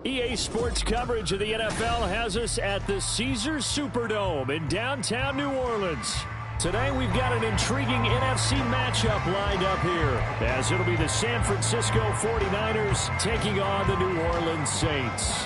EA Sports coverage of the NFL has us at the Caesars Superdome in downtown New Orleans. Today we've got an intriguing NFC matchup lined up here, as it'll be the San Francisco 49ers taking on the New Orleans Saints.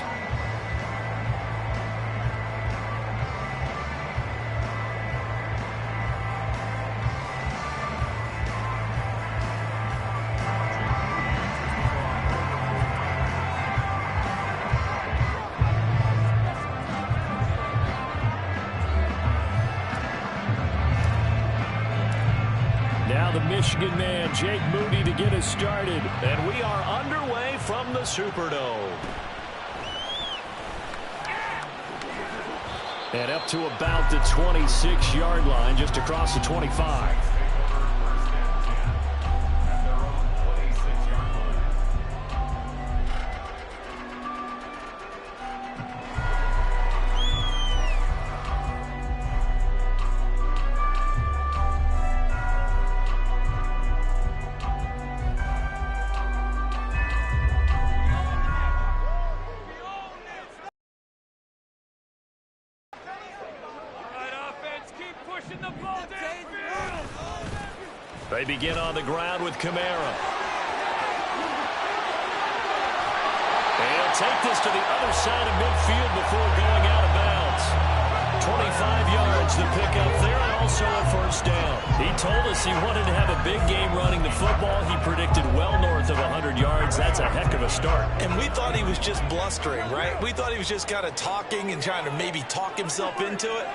Michigan man Jake Moody to get us started. And we are underway from the Superdome. And up to about the 26-yard line, just across the 25. They begin on the ground with Kamara. They'll take this to the other side of midfield before going out of bounds. 25 yards to pick up there, and also a first down. He told us he wanted to have a big game running the football. He predicted well north of 100 yards. That's a heck of a start. And we thought he was just blustering, right? We thought he was just kind of talking and trying to maybe talk himself into it.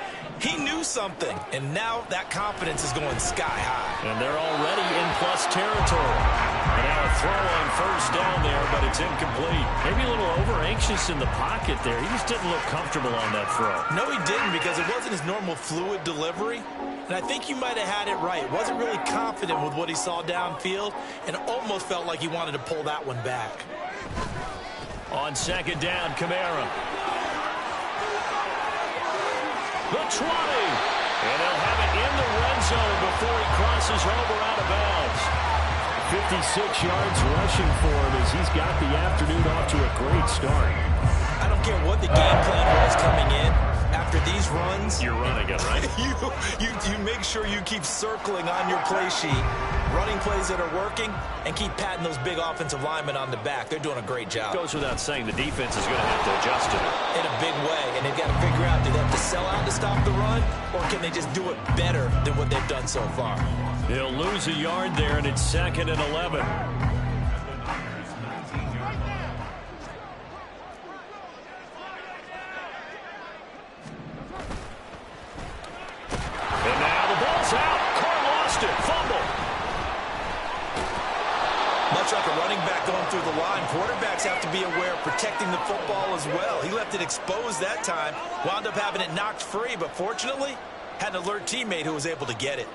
He knew something, and now that confidence is going sky high. And they're already in plus territory. And now a throw on first down there, but it's incomplete. Maybe a little over-anxious in the pocket there. He just didn't look comfortable on that throw. No, he didn't, because it wasn't his normal fluid delivery. And I think you might have had it right. Wasn't really confident with what he saw downfield, and almost felt like he wanted to pull that one back. On second down, Kamara. The 20. And they'll have it in the red zone before he crosses over out of bounds. 56 yards rushing for him as he's got the afternoon off to a great start. I don't care what the game plan was coming in. After these runs, you're running it, right? you make sure you keep circling on your play sheet, running plays that are working, and keep patting those big offensive linemen on the back. They're doing a great job. Goes without saying the defense is going to have to adjust to it. In a big way, and they've got to figure out, do they have to sell out to stop the run, or can they just do it better than what they've done so far? They'll lose a yard there, and it's 2nd and 11. Like a running back going through the line, quarterbacks have to be aware of protecting the football as well. He left it exposed that time, wound up having it knocked free, but fortunately had an alert teammate who was able to get it.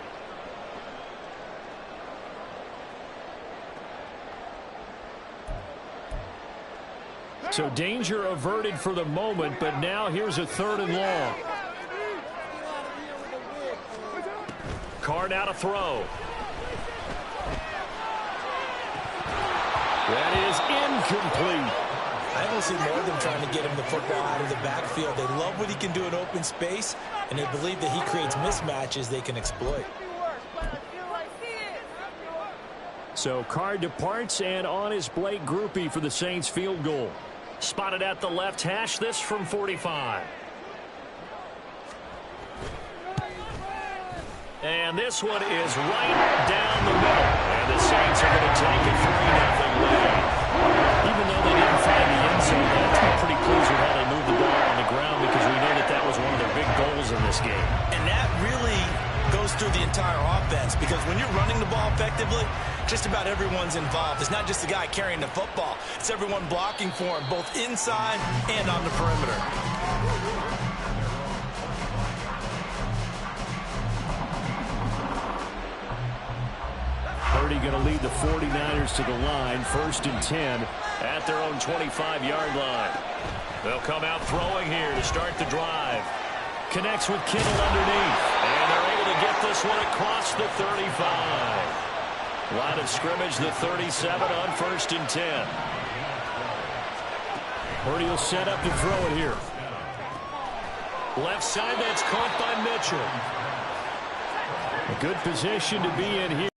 So danger averted for the moment, but now here's a 3rd and long. Card out a throw. That is incomplete. I don't see more of them trying to get him the football out of the backfield. They love what he can do in open space, and they believe that he creates mismatches they can exploit. So Card departs, and on is Blake Grupe for the Saints field goal. Spotted at the left hash, this from 45. And this one is right down the middle. And the Saints are going to take a 3-0 lead. Even though they didn't find the end zone, I'm pretty pleased with how they moved the ball on the ground, because we know that that was one of their big goals in this game. And that really goes through the entire offense, because when you're running the ball effectively, just about everyone's involved. It's not just the guy carrying the football. It's everyone blocking for him, both inside and on the perimeter. Purdy going to lead the 49ers to the line, 1st and 10 at their own 25-yard line. They'll come out throwing here to start the drive. Connects with Kittle underneath, and they're able to get this one across the 35. Line of scrimmage, the 37 on 1st and 10. Purdy will set up to throw it here. Left side, that's caught by Mitchell. A good position to be in here.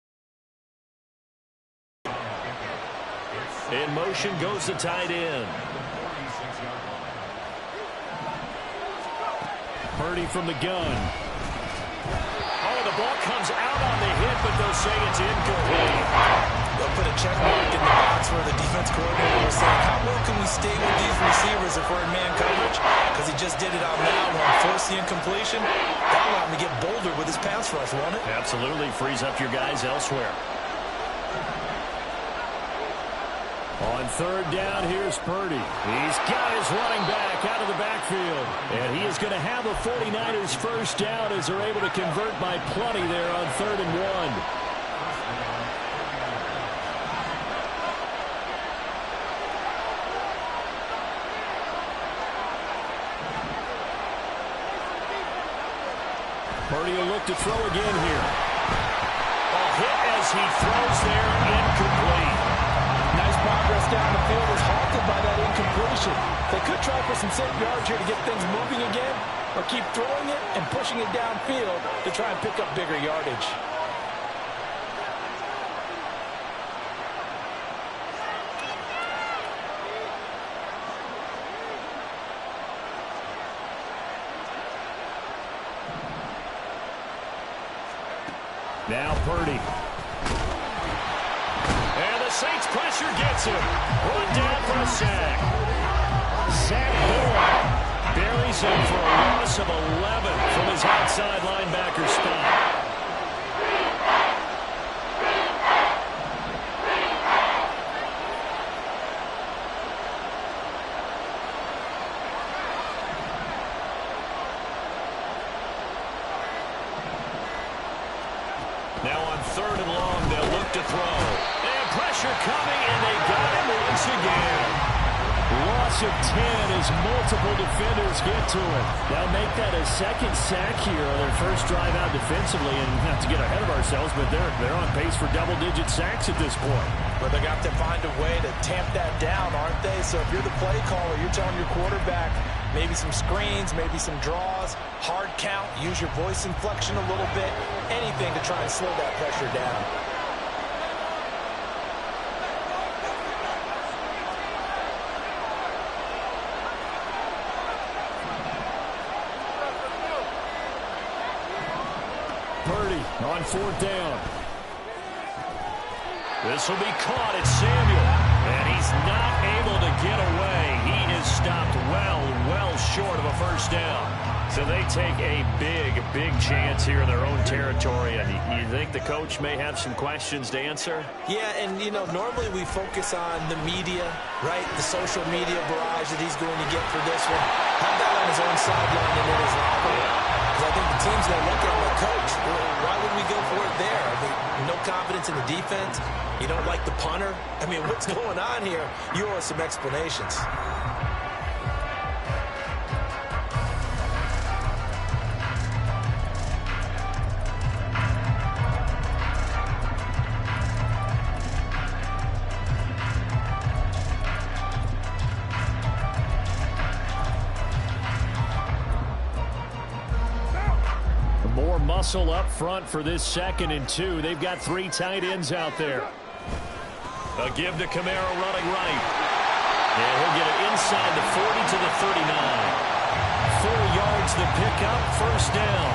In motion goes the tight end. Purdy from the gun. Oh, the ball comes out on the hit, but they'll say it's incomplete. They'll put a check mark in the box where the defense coordinator was saying, how well can we stay with these receivers if we're in man coverage? Because he just did it on that one, forced the incompletion. That allowed him to get bolder with his pass rush, won't it? Absolutely, frees up your guys elsewhere. On third down, here's Purdy. He's got his running back out of the backfield. And he is going to have a 49ers first down as they're able to convert by plenty there on 3rd and 1. Purdy will look to throw again here. A hit as he throws there, incomplete. Nice progress down the field is halted by that incompletion. They could try for some safe yards here to get things moving again, or keep throwing it and pushing it downfield to try and pick up bigger yardage. Now Purdy. And the Saints pressure gets him. Run down for a sack. Sack Bourne buries him for a loss of 11 from his outside linebacker spot. Now on 3rd and long, they'll look to throw. And pressure coming, and they got him once again. Loss of 10 as multiple defenders get to him. They'll make that a second sack here on their first drive out defensively. And not to get ahead of ourselves, but they're on pace for double-digit sacks at this point. But they got to find a way to tamp that down, aren't they? So if you're the play caller, you're telling your quarterback maybe some screens, maybe some draws, hard count, use your voice inflection a little bit, anything to try and slow that pressure down. Purdy on 4th down. This will be caught. It's Samuel. And he's not able to get away. He is stopped well short of a first down. So they take a big chance here in their own territory. And you think the coach may have some questions to answer? Yeah, and, you know, normally we focus on the media, right? The social media barrage that he's going to get for this one. Have that on his own sideline and in his locker room. Because I think the team's going to look at him like, Coach, well, why would we go for it there? I mean, no confidence in the defense. You don't like the punter? I mean, what's going on here? You owe us some explanations. More muscle up front for this 2nd and 2. They've got 3 tight ends out there. A give to Camaro running right. And he'll get it inside the 40 to the 39. 4 yards the pickup, first down.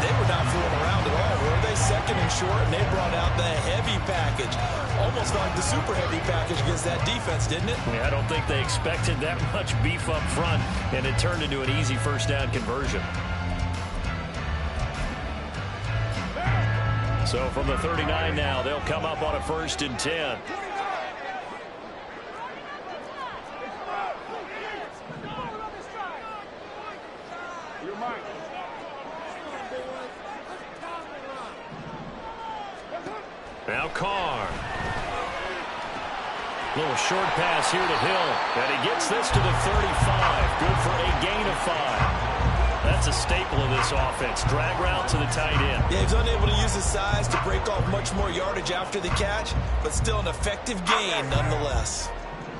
They were not fooling around at all, were they? 2nd and short, and they brought out the heavy package. Almost like the super heavy package against that defense, didn't it? Yeah, I don't think they expected that much beef up front, and it turned into an easy first down conversion. So from the 39 now, they'll come up on a 1st and 10. Now Carr. Little short pass here to Hill. And he gets this to the 35. Good for a gain of 5. That's a staple of this offense. Drag route to the tight end. Yeah, he's unable to use his size to break off much more yardage after the catch, but still an effective gain nonetheless.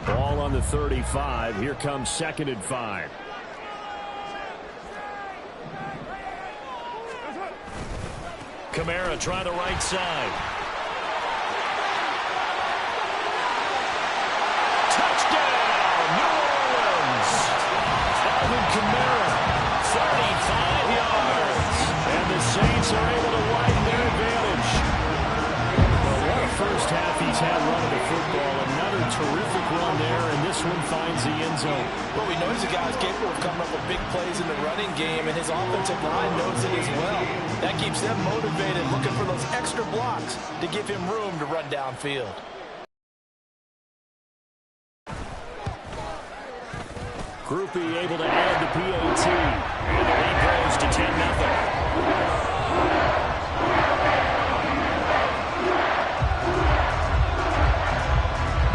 Ball on the 35. Here comes 2nd and 5. Kamara trying the right side. Touchdown, New Orleans. Alvin Kamara, 35 yards. And the Saints are able to widen their advantage. Well, what a first half he's had running the football. Another terrific run there, and this one finds the end zone. Well, we know he's a guy who's capable of coming up with big plays in the running game, and his offensive line knows it as well. That keeps them motivated, looking for those extra blocks to give him room to run downfield. Groupie able to add the PAT. And the lead grows to 10-0.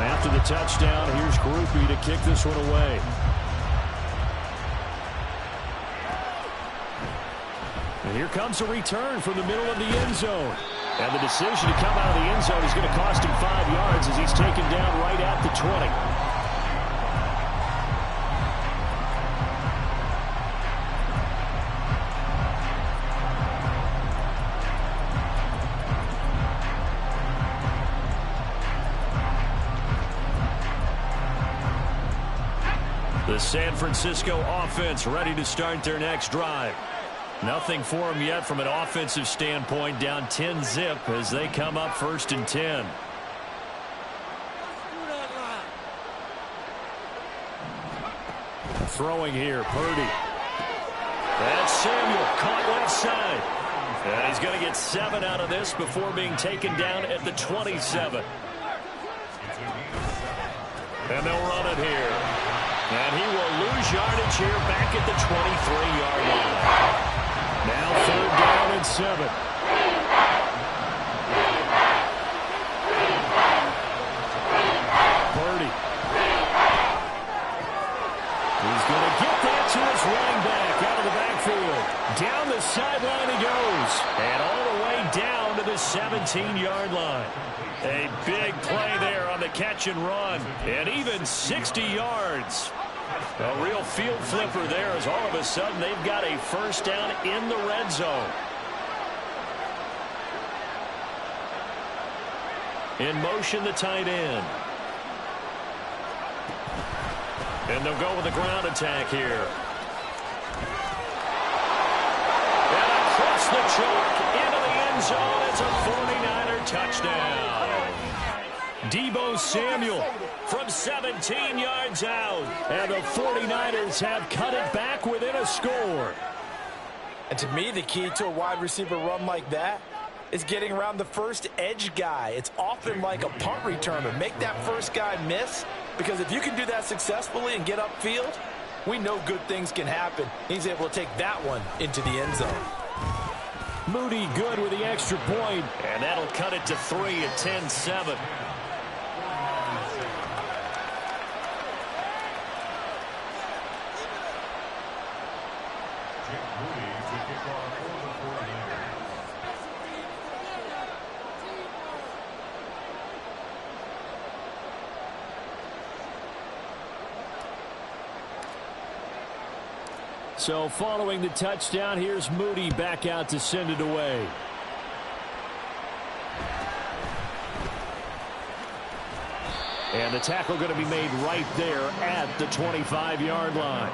After the touchdown, here's Groupie to kick this one away. And here comes a return from the middle of the end zone. And the decision to come out of the end zone is going to cost him 5 yards as he's taken down right at the 20. The San Francisco offense ready to start their next drive. Nothing for them yet from an offensive standpoint, down 10-zip as they come up 1st and 10. Throwing here, Purdy. That's Samuel, caught left side. And he's going to get 7 out of this before being taken down at the 27. And they'll run it here. And he will lose yardage here back at the 23-yard line. Now 3rd down and 7. Purdy. He's going to get that to his running back out of the backfield. Down the sideline he goes. And all the way down to the 17-yard line. A big play there on the catch and run. And even 60 yards. A real field flipper there as all of a sudden they've got a 1st down in the red zone. In motion, the tight end. And they'll go with a ground attack here. And across the chalk into the end zone. It's a 49er touchdown. Deebo Samuel from 17 yards out. And the 49ers have cut it back within a score. And to me, the key to a wide receiver run like that is getting around the first edge guy. It's often like a punt returner. Make that first guy miss, because if you can do that successfully and get upfield, we know good things can happen. He's able to take that one into the end zone. Moody good with the extra point. And that'll cut it to 3 at 10-7. So following the touchdown, here's Moody back out to send it away. And the tackle going to be made right there at the 25-yard line.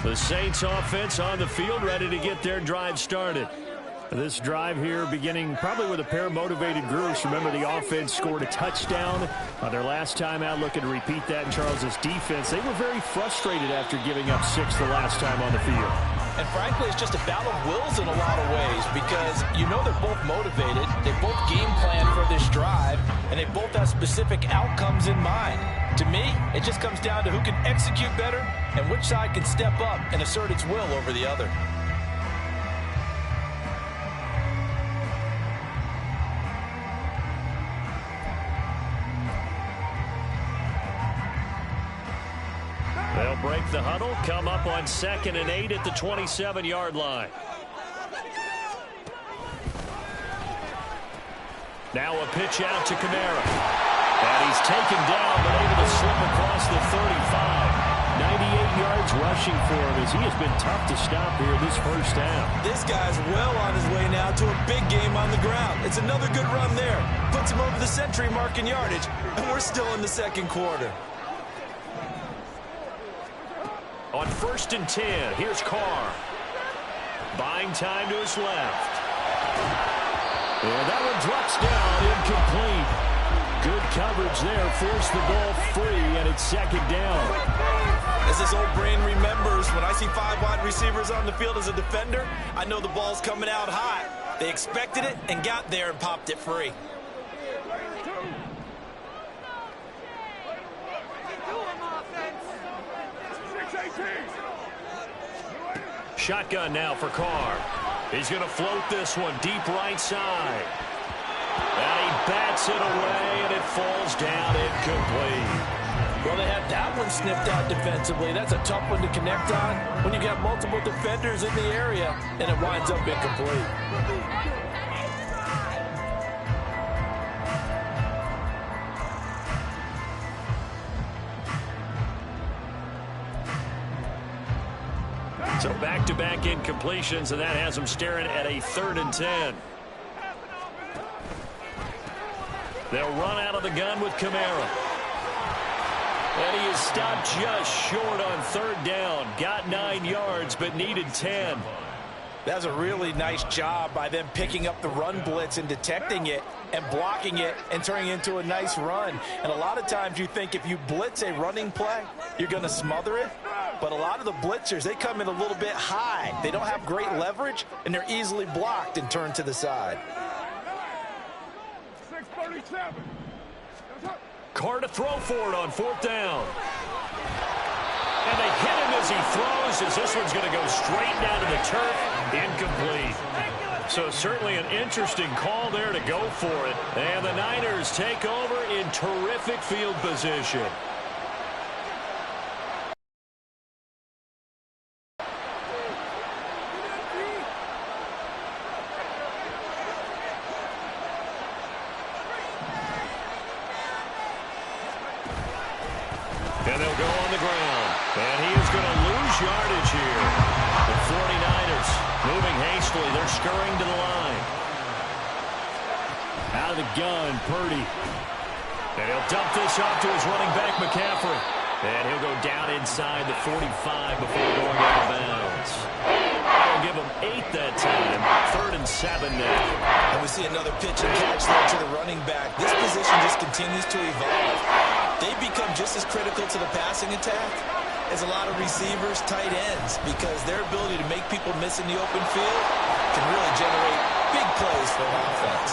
The Saints offense on the field ready to get their drive started. This drive here beginning probably with a pair of motivated groups. Remember, the offense scored a touchdown on their last time out, looking to repeat that in Charles's defense. They were very frustrated after giving up 6 the last time on the field. And frankly, it's just a battle of wills in a lot of ways, because you know they're both motivated, they both game plan for this drive, and they both have specific outcomes in mind. To me, it just comes down to who can execute better and which side can step up and assert its will over the other. the huddle. Come up on 2nd and 8 at the 27-yard line. Now a pitch out to Kamara. And he's taken down, but able to slip across the 35. 98 yards rushing for him as he has been tough to stop here this first half. This guy's well on his way now to a big game on the ground. It's another good run there. Puts him over the century mark in yardage, and we're still in the second quarter. On 1st and 10, here's Carr. Buying time to his left. And that one drops down, incomplete. Good coverage there, forced the ball free, and it's 2nd down. As his old brain remembers, when I see 5 wide receivers on the field as a defender, I know the ball's coming out hot. They expected it and got there and popped it free. Shotgun now for Carr. He's going to float this one deep right side. And he bats it away, and it falls down incomplete. Well, they had that one sniffed out defensively. That's a tough one to connect on when you got multiple defenders in the area, and it winds up incomplete. So back-to-back incompletions, and that has them staring at a 3rd and 10. They'll run out of the gun with Kamara. And he is stopped just short on 3rd down. Got 9 yards, but needed 10. That's a really nice job by them picking up the run blitz and detecting it and blocking it and turning it into a nice run. And a lot of times you think if you blitz a running play, you're going to smother it. But a lot of the blitzers, they come in a little bit high. They don't have great leverage, and they're easily blocked and turned to the side. 637. Carr to throw for it on 4th down. And they hit him as he throws, as this one's going to go straight down to the turf. Incomplete. So certainly an interesting call there to go for it. And the Niners take over in terrific field position. And they'll go on the ground. And he is going to lose yardage here. The 49ers moving hastily. They're scurrying to the line. Out of the gun, Purdy. And he'll dump this off to his running back, McCaffrey. And he'll go down inside the 45 before going out of bounds. They'll give him 8 that time. 3rd and 7 now. And we see another pitch and catch there to the running back. This position just continues to evolve. They become just as critical to the passing attack as a lot of receivers, tight ends, because their ability to make people miss in the open field can really generate big plays for an offense.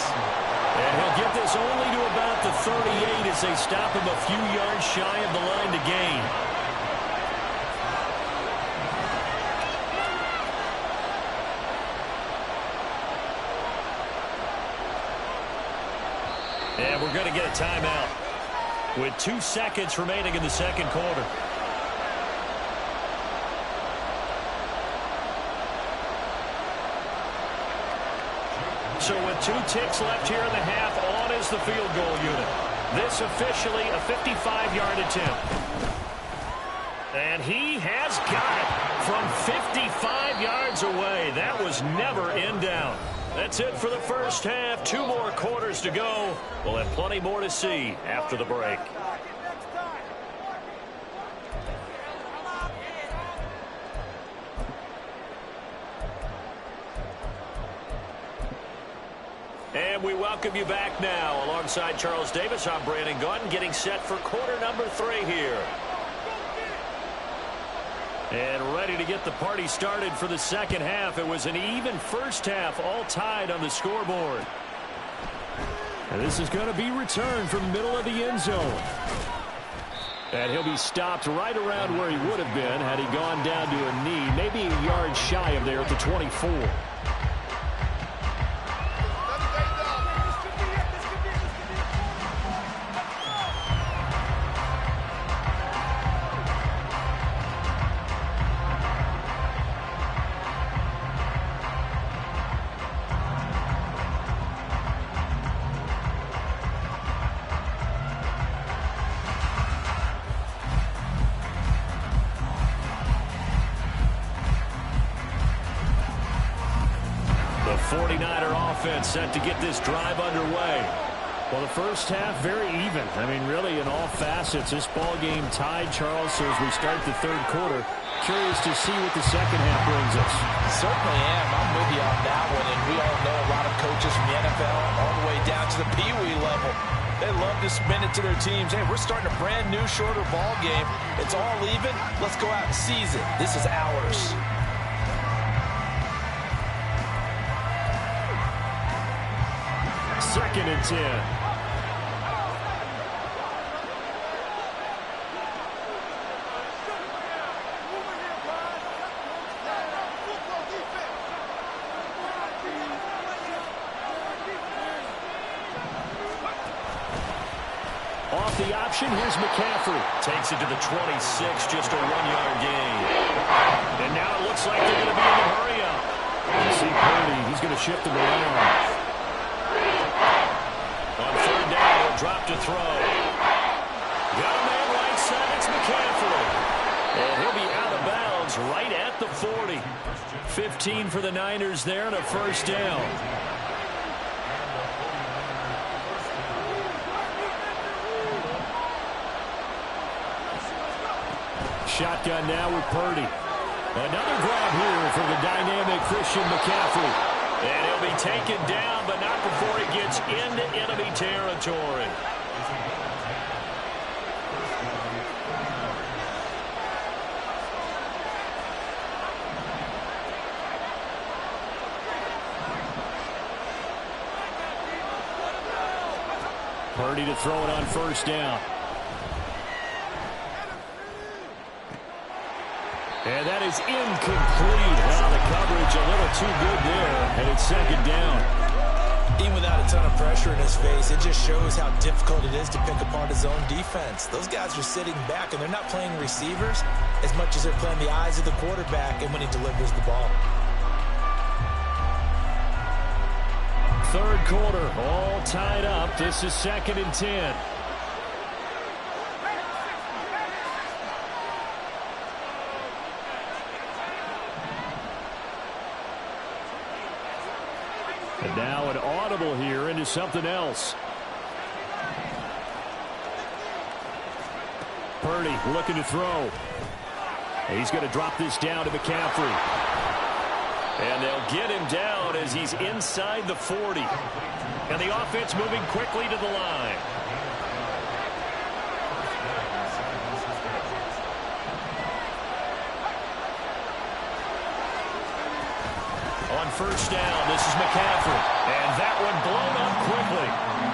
And he'll get this only to about the 38 as they stop him a few yards shy of the line to gain. And we're going to get a timeout with 2 seconds remaining in the second quarter. So with 2 ticks left here in the half, on is the field goal unit. This officially a 55-yard attempt. And he has got it from 55 yards away. That was never in doubt. That's it for the first half. 2 more quarters to go. We'll have plenty more to see after the break. And we welcome you back now. Alongside Charles Davis, I'm Brandon Gaudin, getting set for quarter number 3 here. And ready to get the party started for the second half. It was an even first half, all tied on the scoreboard. And this is going to be returned from the middle of the end zone. And he'll be stopped right around where he would have been had he gone down to a knee, maybe a yard shy of there at the 24. The 49er offense set to get this drive underway. Well, the first half, very even. I mean, really, in all facets, this ball game tied, Charles. So as we start the third quarter, curious to see what the second half brings us. Certainly am. I'm with you on that one. And we all know a lot of coaches from the NFL all the way down to the Pee-wee level. They love to spin it to their teams. Hey, we're starting a brand new, shorter ball game. It's all even. Let's go out and seize it. This is ours. Second and 10. Off the option, here's McCaffrey. Takes it to the 26, just a 1-yard gain. And now it looks like they're going to be in the hurry up. You see Purdy, he's going to shift them around. On third down, he'll drop to throw. Got a man right side, it's McCaffrey. And he'll be out of bounds right at the 40. 15 for the Niners there and a first down. Shotgun now with Purdy. Another grab here for the dynamic Christian McCaffrey. And he'll be taken down, but not before he gets into enemy territory. Purdy to throw it on first down. And that is incomplete. Well, the coverage a little too good there, and it's second down. Even without a ton of pressure in his face, it just shows how difficult it is to pick apart his own defense. Those guys are sitting back, and they're not playing receivers as much as they're playing the eyes of the quarterback and when he delivers the ball. Third quarter, all tied up. This is second and 10. And now an audible here into something else. Purdy looking to throw. He's going to drop this down to McCaffrey. And they'll get him down as he's inside the 40. And the offense moving quickly to the line. On first down, this is McCaffrey. And that one blown up quickly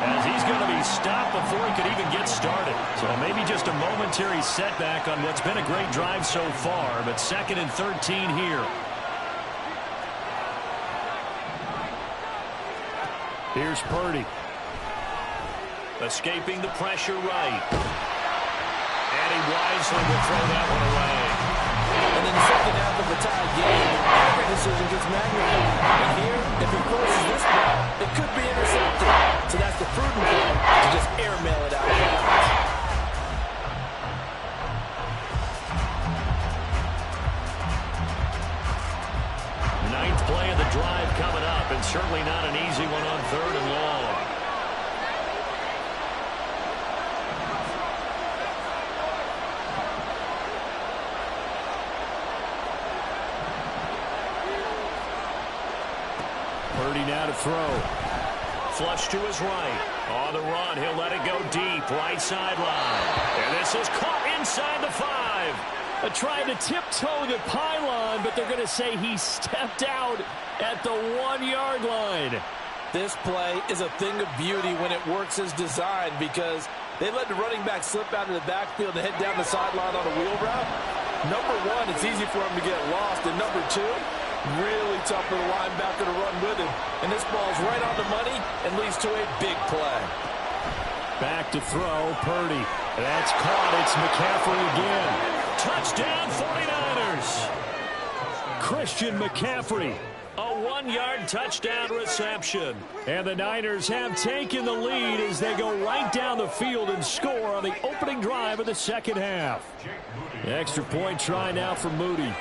as he's going to be stopped before he could even get started. So maybe just a momentary setback on what's been a great drive so far, but second and 13 here. Here's Purdy. Escaping the pressure right. And he wisely will throw that one away. And in the second half of the tie game, the decision gets magnified. And here, if he forces this ball, it could be intercepted. So that's the prudent play to just airmail it out of bounds. Ninth play of the drive coming up, and certainly not an easy one on third and long. Purdy now to throw. Flush to his right. On the run, he'll let it go deep, right sideline. And this is caught inside the 5. Trying to tiptoe the pylon, but they're going to say he stepped out at the 1-yard line. This play is a thing of beauty when it works as designed because they let the running back slip out of the backfield and head down the sideline on a wheel route. Number one, it's easy for him to get lost. And number two, really tough for the linebacker to run with him. And this ball's right on the money and leads to a big play. Back to throw, Purdy. That's caught. It's McCaffrey again. Touchdown 49ers. Christian McCaffrey. A 1-yard touchdown reception. And the Niners have taken the lead as they go right down the field and score on the opening drive of the second half. Extra point try now for Moody.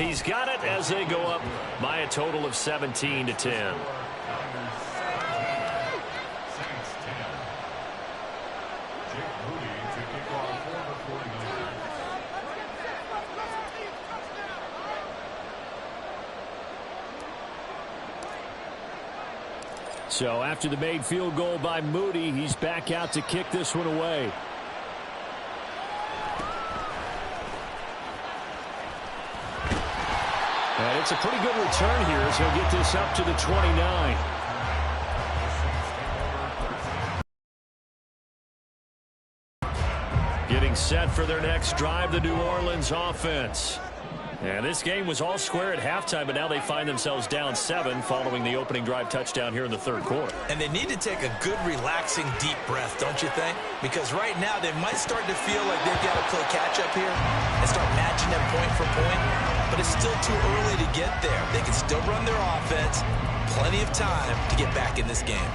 He's got it as they go up by a total of 17-10. So after the made field goal by Moody, he's back out to kick this one away. And it's a pretty good return here as he'll get this up to the 29. Getting set for their next drive, the New Orleans offense. And this game was all square at halftime, but now they find themselves down 7 following the opening drive touchdown here in the third quarter. And they need to take a good, relaxing, deep breath, don't you think? Because right now they might start to feel like they've got to play catch-up here and start matching them point for point. But it's still too early to get there. They can still run their offense. Plenty of time to get back in this game.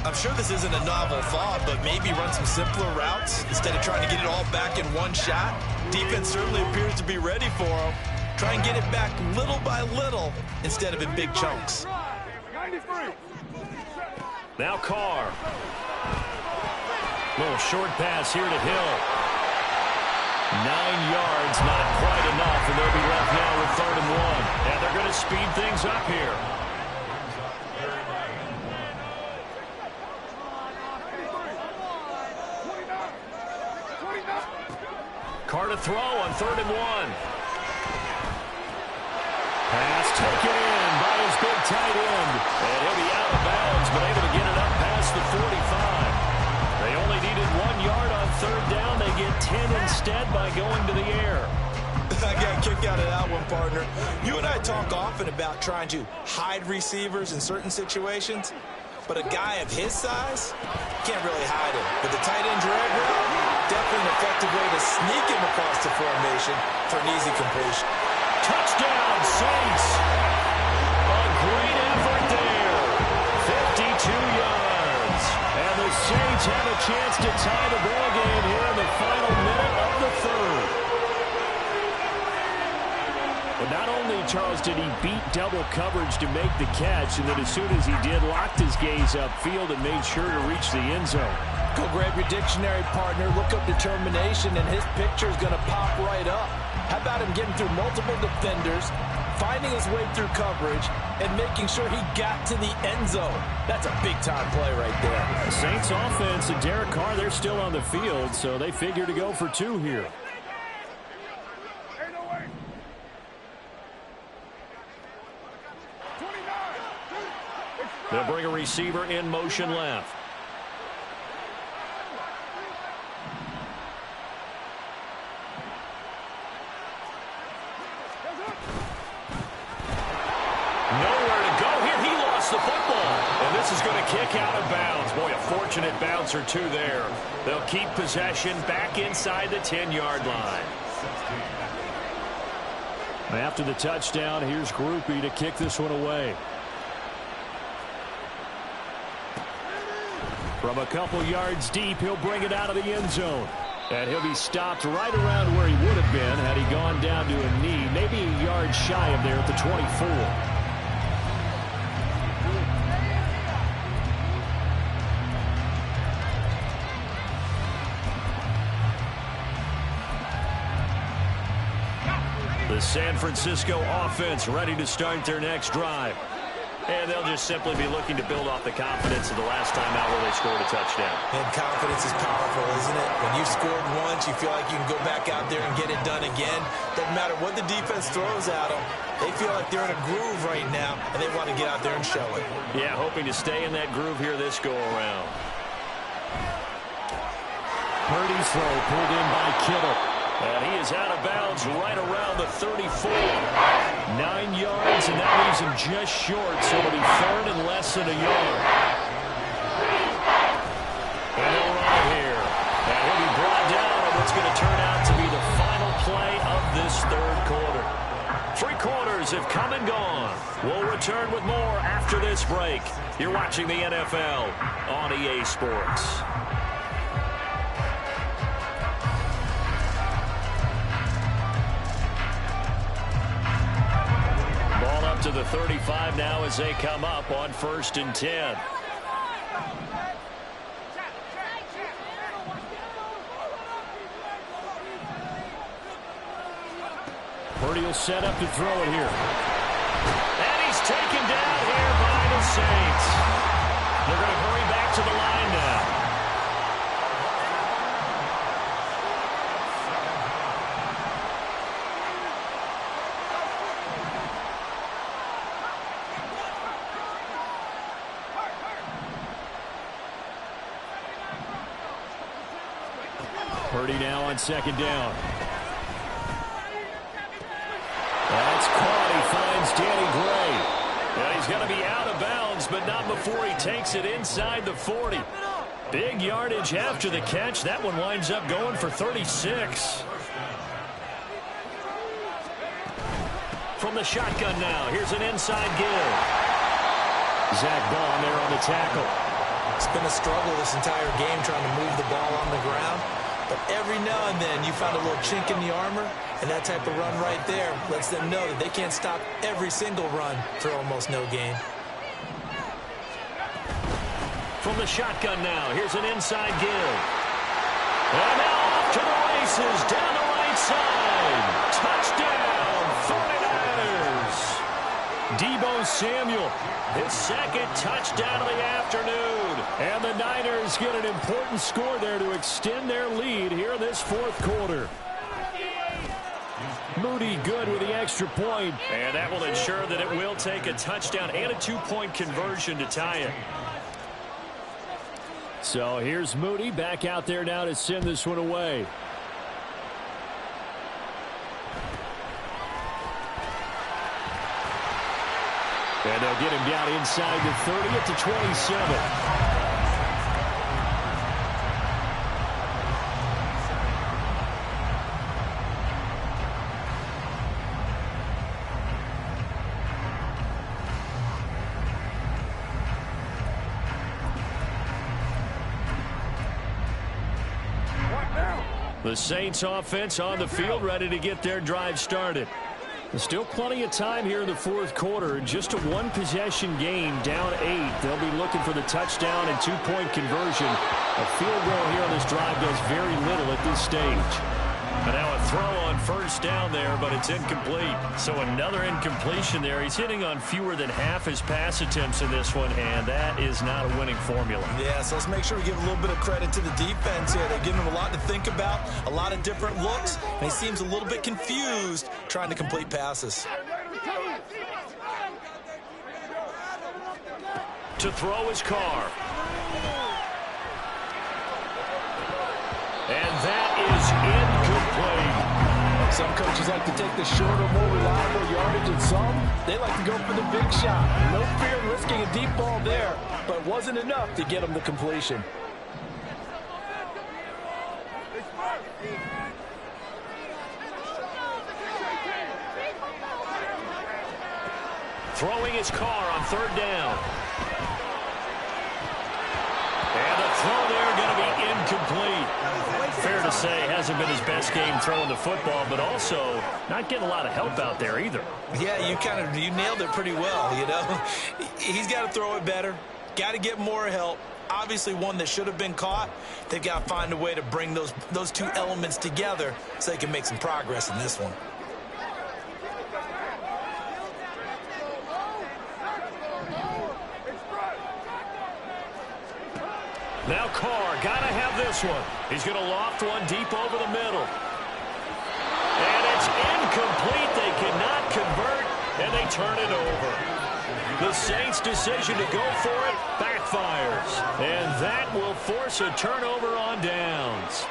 I'm sure this isn't a novel thought, but maybe run some simpler routes instead of trying to get it all back in one shot. Defense certainly appears to be ready for them. Try and get it back little by little instead of in big chunks. Now Carr. Little short pass here to Hill. 9 yards, not quite enough, and they'll be left now with 3rd and 1. And they're going to speed things up here. Carr to throw on 3rd and 1. Pass taken in by his big tight end. And he'll be out of bounds, but able to get it up past the 45. They only needed 1 yard on 3rd down. They get 10 instead by going to the air. I got a kick out of that one, partner. You and I talk often about trying to hide receivers in certain situations, but a guy of his size can't really hide him. But the tight end drag route, definitely an effective way to sneak him across the formation for an easy completion. Touchdown, Saints. A great effort there. 52 yards. And the Saints have a chance to tie the ball game here in the final minute of the 3rd. But not only, Charles, did he beat double coverage to make the catch, and then as soon as he did, locked his gaze upfield and made sure to reach the end zone. Go grab your dictionary, partner. Look up determination, and his picture is going to pop right up. How about him getting through multiple defenders, finding his way through coverage, and making sure he got to the end zone? That's a big-time play right there. Saints offense and Derek Carr, they're still on the field, so they figure to go for 2 here. They'll bring a receiver in motion left. Nowhere to go here. He lost the football. And this is going to kick out of bounds. Boy, a fortunate bounce or 2 there. They'll keep possession back inside the 10-yard line. After the touchdown, here's Groupie to kick this one away. From a couple yards deep, he'll bring it out of the end zone. And he'll be stopped right around where he would have been had he gone down to a knee, maybe a yard shy of there at the 24. The San Francisco offense ready to start their next drive. And they'll just simply be looking to build off the confidence of the last time out where they scored a touchdown. And confidence is powerful, isn't it? When you've scored once, you feel like you can go back out there and get it done again. Doesn't matter what the defense throws at them. They feel like they're in a groove right now, and they want to get out there and show it. Yeah, hoping to stay in that groove here this go-around. Purdy's throw pulled in by Kittle. And he is out of bounds right around the 34. 9 yards, and that leaves him just short, so it'll be 3rd and less than a yard. And they'll run it here. And he'll be brought down on what's going to turn out to be the final play of this 3rd quarter. 3 quarters have come and gone. We'll return with more after this break. You're watching the NFL on EA Sports. the 35 now as they come up on 1st and 10. Purdy will set up to throw it here. And he's taken down here by the Saints. They're going to hurry back to the line now. Purdy now on 2nd down. That's caught. He finds Danny Gray. And he's going to be out of bounds, but not before he takes it inside the 40. Big yardage after the catch. That one winds up going for 36. From the shotgun now. Here's an inside give. Zach Baum there on the tackle. It's been a struggle this entire game trying to move the ball on the ground. But every now and then you find a little chink in the armor, and that type of run right there lets them know that they can't stop every single run for almost no gain. From the shotgun now, here's an inside give. And now off to the races, down the right side. Touchdown, 49ers. Deebo Samuel, his 2nd touchdown of the afternoon. And the Niners get an important score there to extend their lead here in this 4th quarter. Moody good with the extra point. And that will ensure that it will take a touchdown and a 2-point conversion to tie it. So here's Moody back out there now to send this one away. And they'll get him down inside the 30 at the 27. The Saints offense on the field ready to get their drive started. There's still plenty of time here in the 4th quarter. Just a 1-possession game, down 8. They'll be looking for the touchdown and 2-point conversion. A field goal here on this drive does very little at this stage. And now a throw on 1st down there, but it's incomplete. So another incompletion there. He's hitting on fewer than half his pass attempts in this one, and that is not a winning formula. Yeah, so let's make sure we give a little bit of credit to the defense here. They've given him a lot to think about, a lot of different looks, and he seems a little bit confused trying to complete passes. To throw his Carr. And that is incomplete. Some coaches like to take the shorter, more reliable yardage, and some, they like to go for the big shot. No fear in risking a deep ball there, but it wasn't enough to get him the completion. Throwing his Carr on 3rd down. And the throw there going to be incomplete. Fair to say, hasn't been his best game throwing the football, but also not getting a lot of help out there either. Yeah, you nailed it pretty well, you know. He's got to throw it better, got to get more help. Obviously one that should have been caught. They've got to find a way to bring those two elements together so they can make some progress in this one. Now Carr, gotta have this one. He's going to loft one deep over the middle. And it's incomplete. They cannot convert, and they turn it over. The Saints' decision to go for it backfires. And that will force a turnover on downs.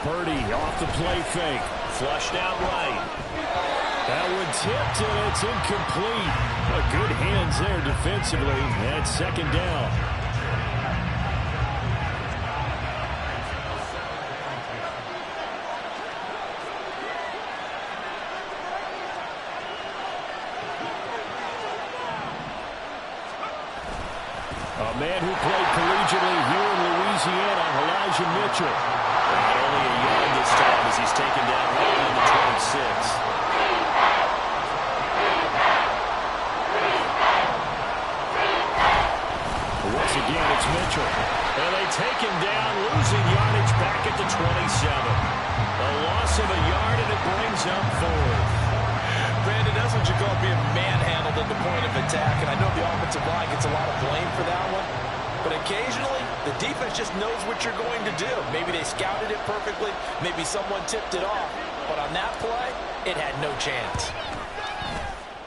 Purdy off the play fake. Flushed out right. That one tipped, and it's incomplete. Good hands there defensively. And 2nd down. A man who played collegiately here in Louisiana, Elijah Mitchell. Not only a yard this time as he's taken down right on the just knows what you're going to do. Maybe they scouted it perfectly. Maybe someone tipped it off. But on that play, it had no chance.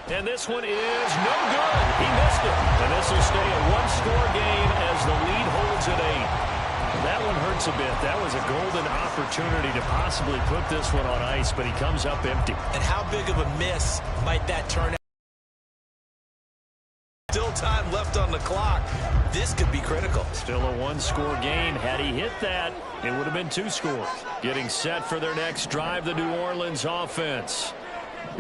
And this one is no good. He missed it. And this will stay a one-score game as the lead holds at 8. That one hurts a bit. That was a golden opportunity to possibly put this one on ice, but he comes up empty. And how big of a miss might that turn out? Still time left on the clock. This could be critical. Still a one-score game. Had he hit that, it would have been 2 scores. Getting set for their next drive, the New Orleans offense.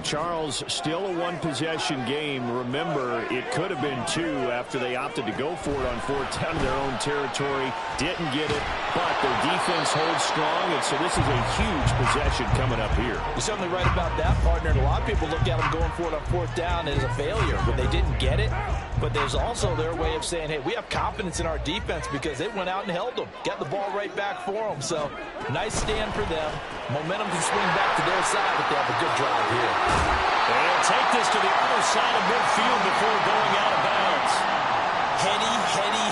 Charles, still a one-possession game. Remember, it could have been 2 after they opted to go for it on 4th down in their own territory. Didn't get it, but their defense holds strong, and so this is a huge possession coming up here. You're certainly right about that, partner. And a lot of people look at them going for it on 4th down as a failure when they didn't get it. But there's also their way of saying, hey, we have confidence in our defense because they went out and held them. Got the ball right back for them. So, nice stand for them. Momentum can swing back to their side, but they have a good drive here. They'll take this to the other side of midfield before going out of bounds.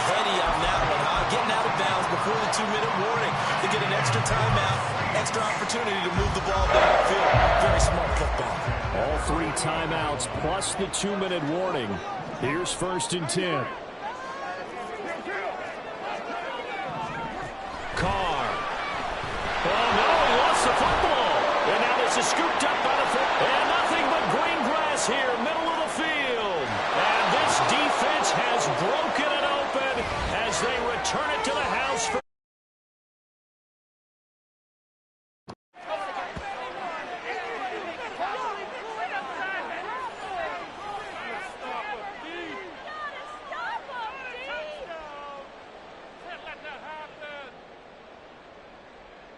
Heady on that one, huh? Getting out of bounds before the 2-minute warning. They get an extra timeout, extra opportunity to move the ball downfield. Very smart football. All 3 timeouts plus the 2-minute warning. Here's 1st and 10. Carr. Oh, no, he lost the football. And now this is scooped up by the foot. And nothing but green grass here, middle of the field. And this defense has broken it open as they return it to the house for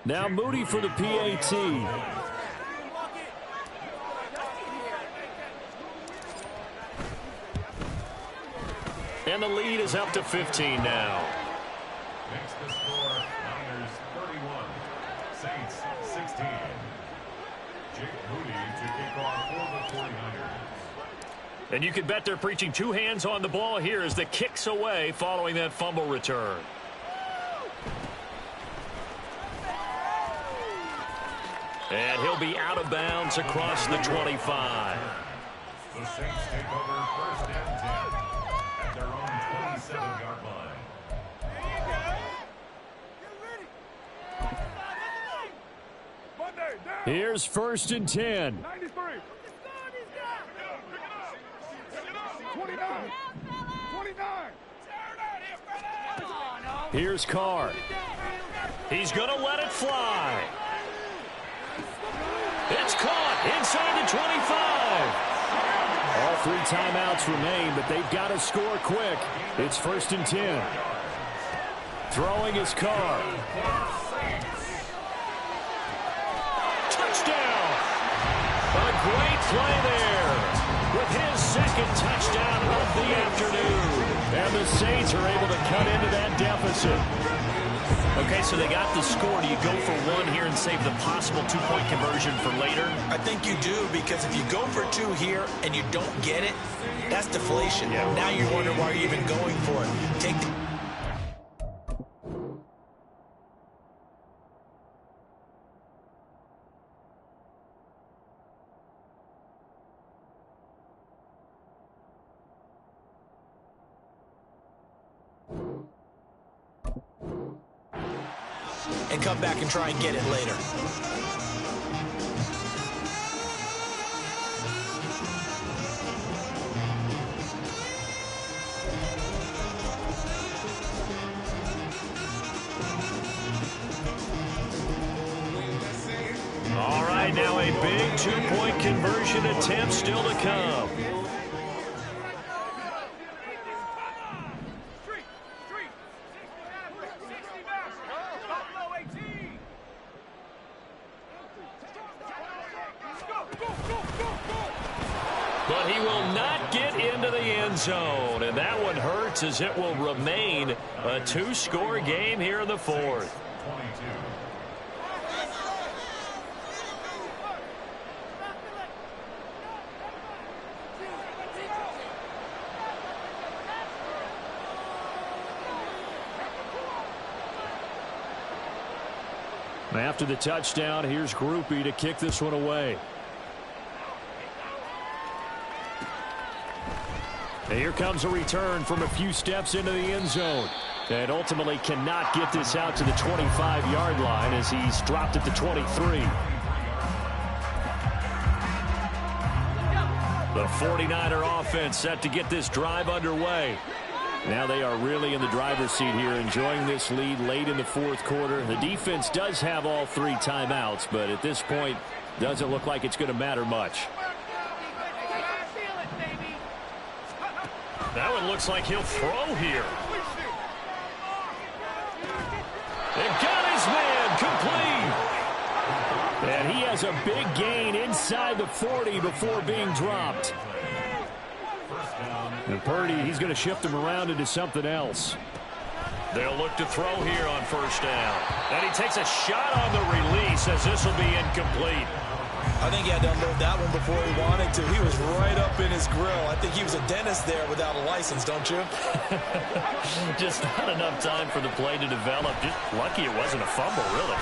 now Moody for the PAT. And the lead is up to 15 now. Makes the score Niners 31, Saints 16. Jake Moody to kick off for the 49ers. And you can bet they're preaching 2 hands on the ball here as the kick's away following that fumble return. And he'll be out of bounds across the 25. The Saints take over 1st and 10 at their own 27-yard line. Here's 1st and 10. 93. 29. 29. Here's Carr. He's going to let it fly. It's caught inside the 25. All 3 timeouts remain, but they've got to score quick. It's 1st and 10. Throwing his Carr. Touchdown! A great play there with his 2nd touchdown of the afternoon. And the Saints are able to cut into that deficit. Okay, so they got the score. Do you go for 1 here and save the possible 2-point conversion for later? I think you do, because if you go for 2 here and you don't get it, that's deflation. Yeah. Now you wonder why you're even going for it. Take the and come back and try and get it later. All right, now a big 2-point conversion attempt still to come. But he will not get into the end zone, and that one hurts as it will remain a 2-score game here in the 4th. 22. After the touchdown, here's Groupie to kick this one away. And here comes a return from a few steps into the end zone. And ultimately cannot get this out to the 25-yard line as he's dropped at the 23. The 49er offense set to get this drive underway. Now they are really in the driver's seat here, enjoying this lead late in the fourth quarter. The defense does have all 3 timeouts, but at this point, doesn't look like it's going to matter much. That one looks like he'll throw here. It got his man complete. And he has a big gain inside the 40 before being dropped. And Purdy, he's going to shift him around into something else. They'll look to throw here on first down. And he takes a shot on the release as this will be incomplete. I think he had to unload that one before he wanted to. He was right up in his grill. I think he was a dentist there without a license, don't you? Just not enough time for the play to develop. Just lucky it wasn't a fumble, really.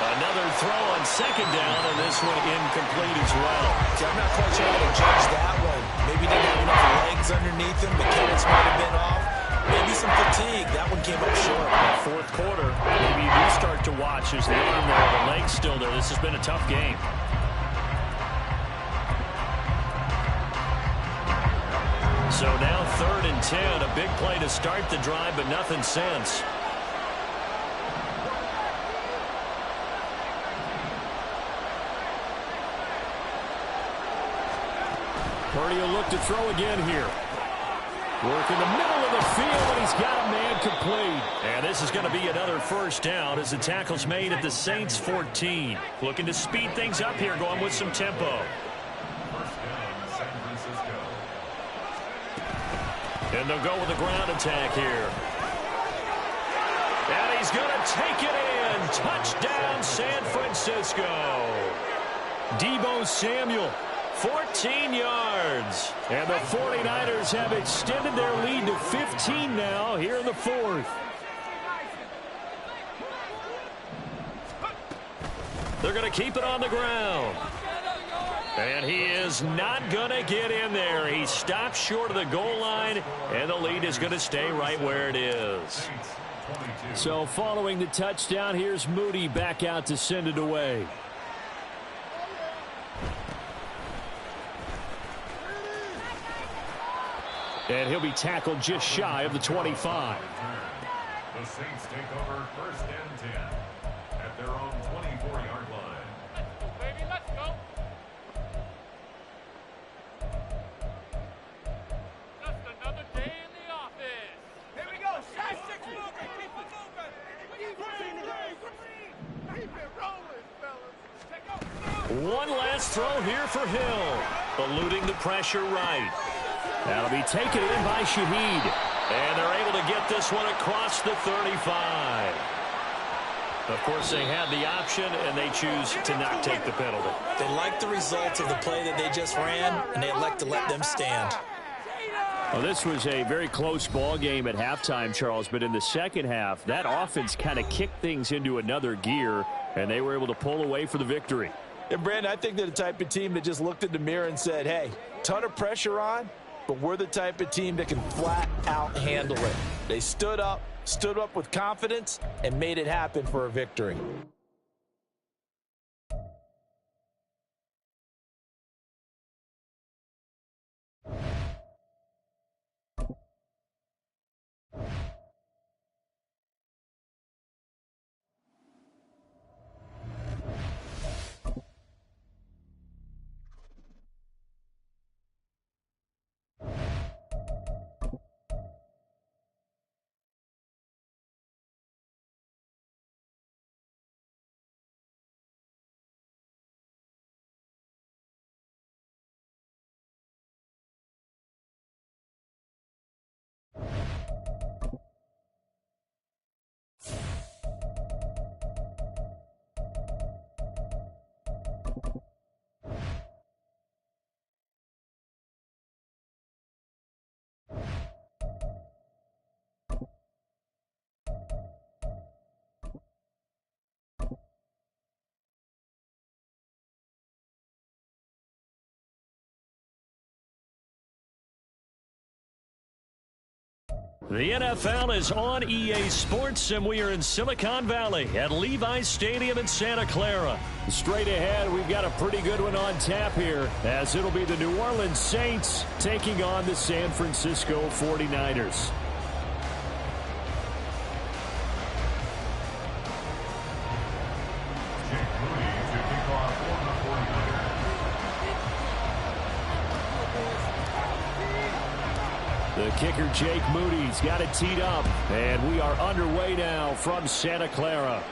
Another throw on second down, and this one incomplete as well. See, I'm not quite sure how to judge that one. Maybe didn't have enough legs underneath him. The cadence might have been off. Maybe some fatigue. That one came up short. Fourth quarter, maybe you do start to watch as the arm there, the leg's still there. This has been a tough game. So now 3rd and 10, a big play to start the drive, but nothing since. Purdy will look to throw again here. Work in the middle of the field, and he's got a man complete. And this is going to be another first down as the tackle's made at the Saints 14. Looking to speed things up here, going with some tempo. First down, San Francisco. And they'll go with a ground attack here. And he's going to take it in. Touchdown, San Francisco. Deebo Samuel. 14 yards. And the 49ers have extended their lead to 15 now here in the fourth. They're going to keep it on the ground. And he is not going to get in there. He stops short of the goal line, and the lead is going to stay right where it is. So following the touchdown, here's Moody back out to send it away. And he'll be tackled just shy of the 25. The Saints take over 1st and 10 at their own 24-yard line. Baby, let's go. Just another day in the office. Here we go. Shot 6 moving. Keep it moving. Keep it rolling, fellas. Take off. One last throw here for Hill. Eluding the pressure right. That'll be taken in by Shaheed. And they're able to get this one across the 35. Of course, they had the option, and they choose to not take the penalty. They like the results of the play that they just ran, and they elect to let them stand. Well, this was a very close ball game at halftime, Charles, but in the second half, that offense kind of kicked things into another gear, and they were able to pull away for the victory. And, Brandon, I think they're the type of team that just looked in the mirror and said, hey, ton of pressure on, but we're the type of team that can flat out handle it. They stood up with confidence, and made it happen for a victory. The NFL is on EA Sports, and we are in Silicon Valley at Levi's Stadium in Santa Clara. Straight ahead, we've got a pretty good one on tap here, as it'll be the New Orleans Saints taking on the San Francisco 49ers. The kicker, Jake Moody's got it teed up, and we are underway now from Santa Clara.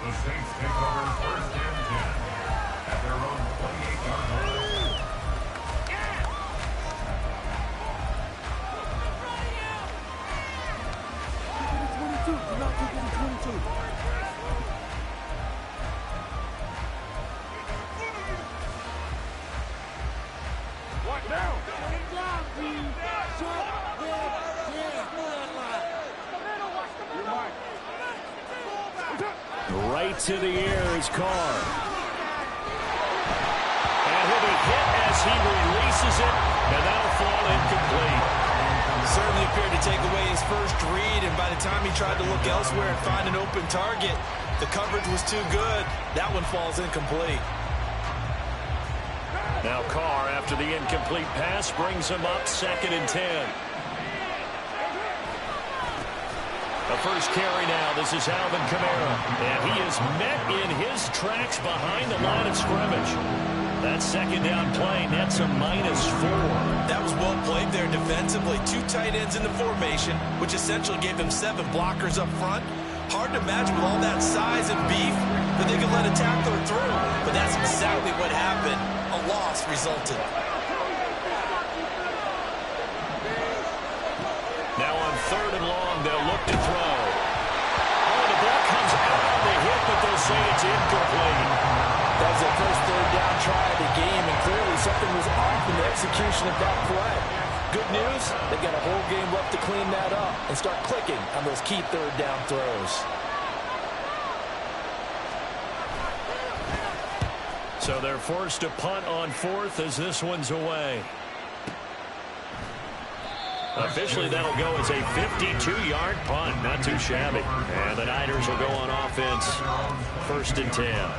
The Saints take over first and 10 at their own 28-yard line. Right to the air is Carr. And he'll be hit as he releases it, and that'll fall incomplete. Certainly appeared to take away his first read, and by the time he tried to look elsewhere and find an open target, the coverage was too good. That one falls incomplete. Now Carr, after the incomplete pass, brings him up 2nd and 10. The first carry now. This is Alvin Kamara. And he is met in his tracks behind the line of scrimmage. That second down play nets a -4. That was well played there defensively. 2 tight ends in the formation, which essentially gave them 7 blockers up front. Hard to imagine with all that size and beef that they could let a tackler through. But that's exactly what happened. A loss resulted. Now on 3rd and long, they'll look to throw. Oh, the ball comes out on the hit, but they'll say it's incomplete. That was their first 3rd down try of the game, and clearly something was off in the execution of that play. Good news, they've got a whole game left to clean that up and start clicking on those key 3rd down throws. So they're forced to punt on 4th as this one's away. Officially, that'll go as a 52-yard punt. Not too shabby. And the Niners will go on offense. 1st and 10.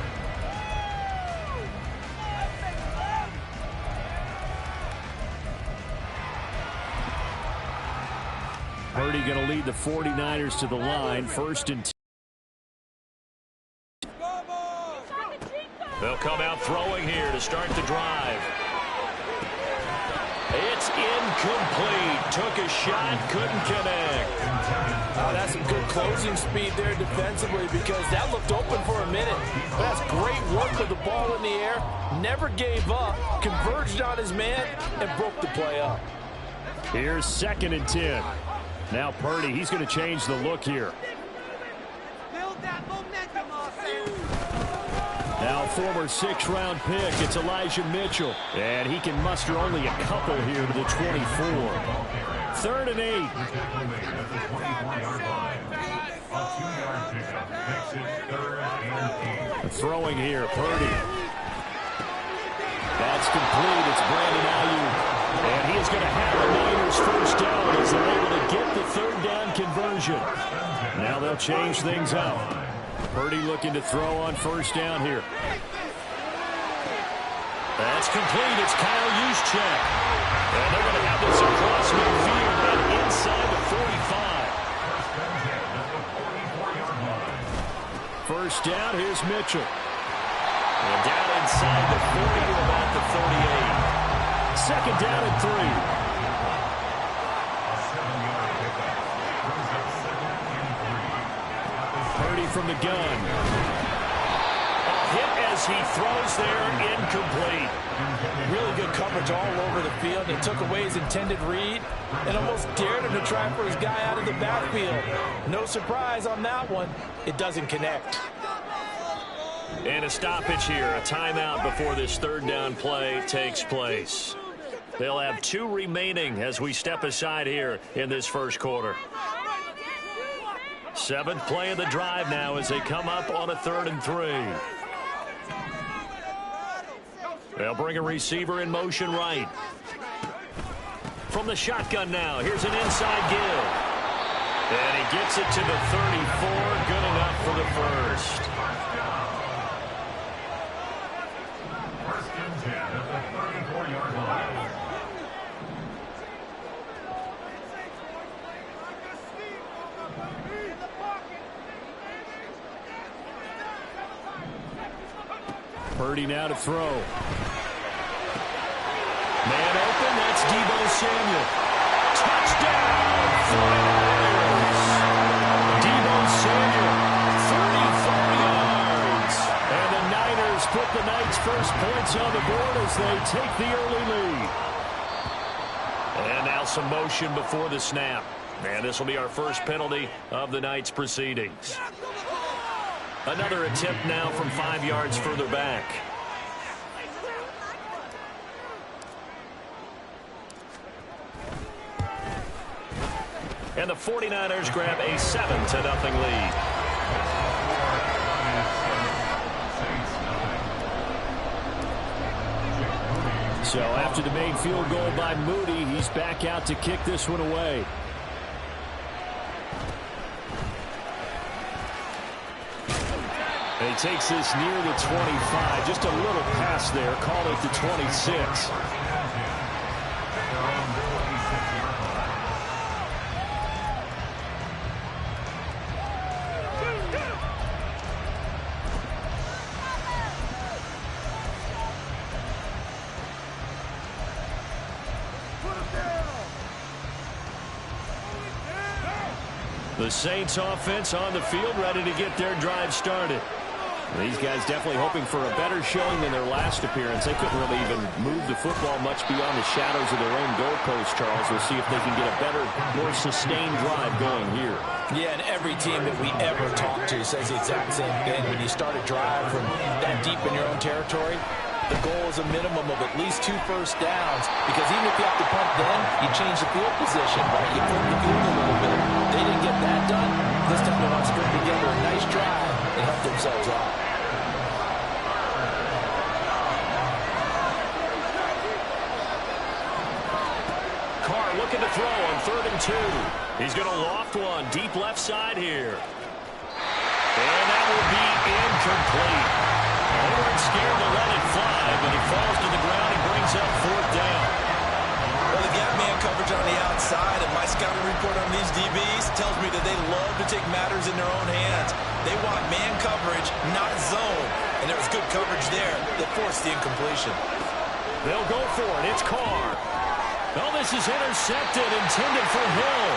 Purdy going to lead the 49ers to the line. 1st and 10. They'll come out throwing here to start the drive. It's incomplete. Took a shot, couldn't connect. That's some good closing speed there defensively, because that looked open for a minute. But that's great work with the ball in the air. Never gave up, converged on his man, and broke the play up. Here's 2nd and 10. Now Purdy, he's going to change the look here. Build that momentum offense. Now former 6th-round pick, it's Elijah Mitchell. And he can muster only a couple here to the 24. 3rd and 8. At the 24-yard line. A 2-yard pickup makes it 3rd and 8. Throwing here, Purdy. That's complete. It's Brandon Ayuk. And he is going to have the Niners first down as they're able to get the 3rd down conversion. Now they'll change things up. Purdy looking to throw on 1st down here. That's complete. It's Kyle Juszczyk. And they're going to have this across midfield and inside the 45. 1st down, here's Mitchell. And down inside the 40 to about the 38. 2nd down and 3. Purdy from the gun. A hit as he throws there, incomplete. Really good coverage all over the field. They took away his intended read and almost dared him to try for his guy out of the backfield. No surprise on that one. It doesn't connect. And a stoppage here, a timeout before this 3rd down play takes place. They'll have 2 remaining as we step aside here in this 1st quarter. 7th play of the drive now as they come up on a 3rd and 3. They'll bring a receiver in motion right. From the shotgun now, here's an inside give. And he gets it to the 34. Good enough for the first. First and 10 at the 34-yard line. Purdy now to throw. Man open, that's Deebo Samuel. Touchdown, 49ers. Deebo Samuel, 34 yards. And the Niners put the Knights' first points on the board as they take the early lead. And now some motion before the snap. And this will be our first penalty of the night's proceedings. Another attempt now from 5 yards further back. And the 49ers grab a 7-0 lead. So after the made field goal by Moody, he's back out to kick this one away. And he takes this near the 25. Just a little pass there. Call it the 26. The Saints offense on the field, ready to get their drive started. These guys definitely hoping for a better showing than their last appearance. They couldn't really even move the football much beyond the shadows of their own goalpost, Charles. We'll see if they can get a better, more sustained drive going here. Yeah, and every team that we ever talk to says the exact same thing. When you start a drive from that deep in your own territory, the goal is a minimum of at least 2 first downs, because even if you have to punt then, you change the field position, right? You flip the field a little bit. They didn't get that done. This time they want to string together a nice drive and help themselves out. Carr looking to throw on 3rd and 2. He's going to loft one deep left side here. And that will be incomplete. They weren't scared to let it fly, but he falls to the ground and brings up 4th down. Well, the gap man coverage on the outside, and my scouting report on these DBs tells me that they love to take matters in their own hands. They want man coverage, not zone. And there was good coverage there that forced the incompletion. They'll go for it. It's Carr. Oh, this is intercepted, intended for Hill.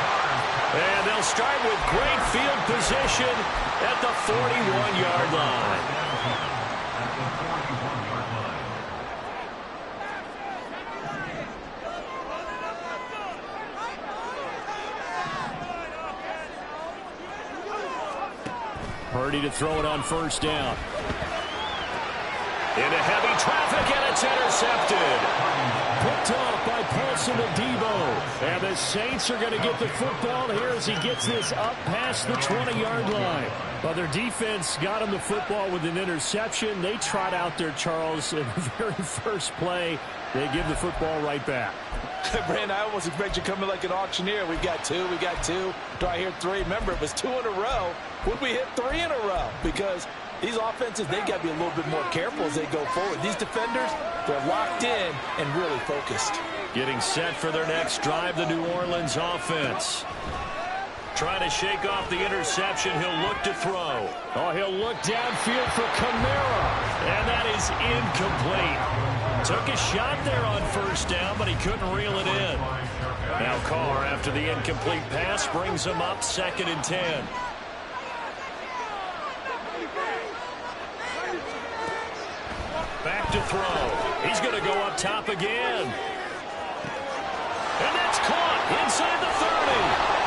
And they'll start with great field position at the 41-yard line. Purdy to throw it on 1st down. Into heavy traffic, and it's intercepted. Picked off by Paulson Adebo. And the Saints are going to get the football here as he gets this up past the 20-yard line. Well, their defense got him the football with an interception. They trot out there, Charles, in the very first play. They give the football right back. Brandon, I almost expect you coming like an auctioneer. We got 2, we got 2. Do I hear 3? Remember, it was 2 in a row. Would we hit 3 in a row? Because these offenses, they got to be a little bit more careful as they go forward. These defenders, they're locked in and really focused. Getting set for their next drive, the New Orleans offense. Trying to shake off the interception. He'll look to throw. Oh, he'll look downfield for Kamara. And that is incomplete. Took a shot there on 1st down, but he couldn't reel it in. Now Carr, after the incomplete pass, brings him up 2nd and 10. Back to throw. He's going to go up top again. And that's caught inside the 30.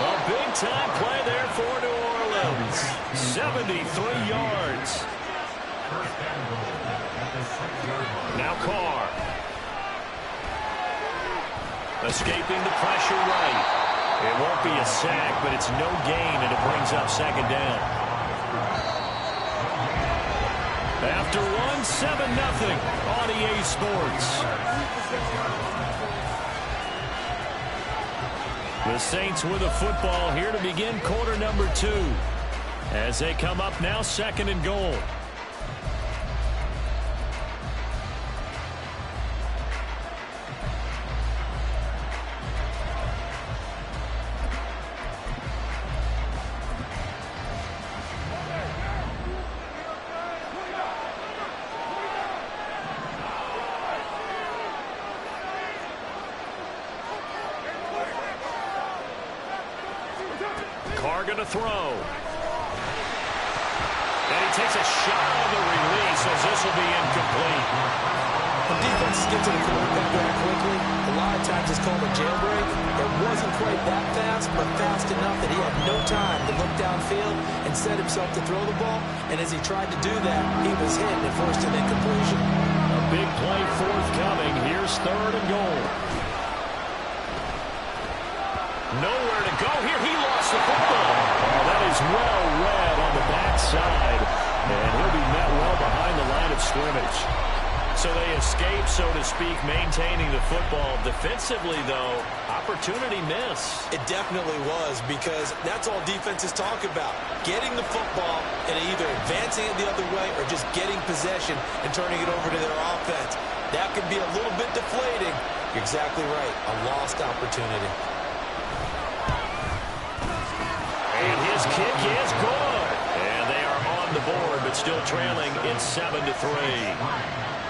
A big-time play there for New Orleans. 73 yards. Now Carr. Escaping the pressure right. It won't be a sack, but it's no gain, and it brings up 2nd down. After one, 7-0 on EA Sports. The Saints with a football here to begin quarter number 2. As they come up now, 2nd and goal. Carr going to throw. And he takes a shot on the release as this will be incomplete. When defenses get to the quarterback very quickly, a lot of times it's called a jailbreak. It wasn't quite that fast, but fast enough that he had no time to look downfield and set himself to throw the ball. And as he tried to do that, he was hit and forced an incompletion. A big play forthcoming. Here's 3rd and goal. Nowhere to go here. He lost the football. Oh, that is well read on the backside. And he'll be met well behind the line of scrimmage. So they escape, so to speak, maintaining the football. Defensively, though, opportunity miss. It definitely was, because that's all defenses talk about. Getting the football and either advancing it the other way or just getting possession and turning it over to their offense. That can be a little bit deflating. You're exactly right. A lost opportunity. And his kick is good. And they are on the board, but still trailing. It's 7-3.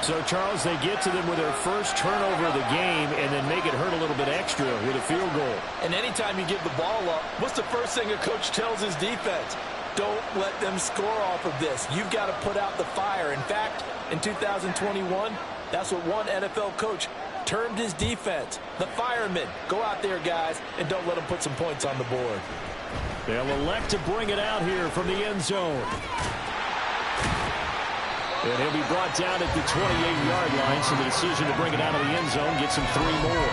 So, Charles, they get to them with their first turnover of the game and then make it hurt a little bit extra with a field goal. And anytime you give the ball up, what's the first thing a coach tells his defense? Don't let them score off of this. You've got to put out the fire. In fact, in 2021, that's what one NFL coach termed his defense. The firemen. Go out there, guys, and don't let them put some points on the board. They'll elect to bring it out here from the end zone. And he'll be brought down at the 28-yard line, so the decision to bring it out of the end zone gets him 3 more.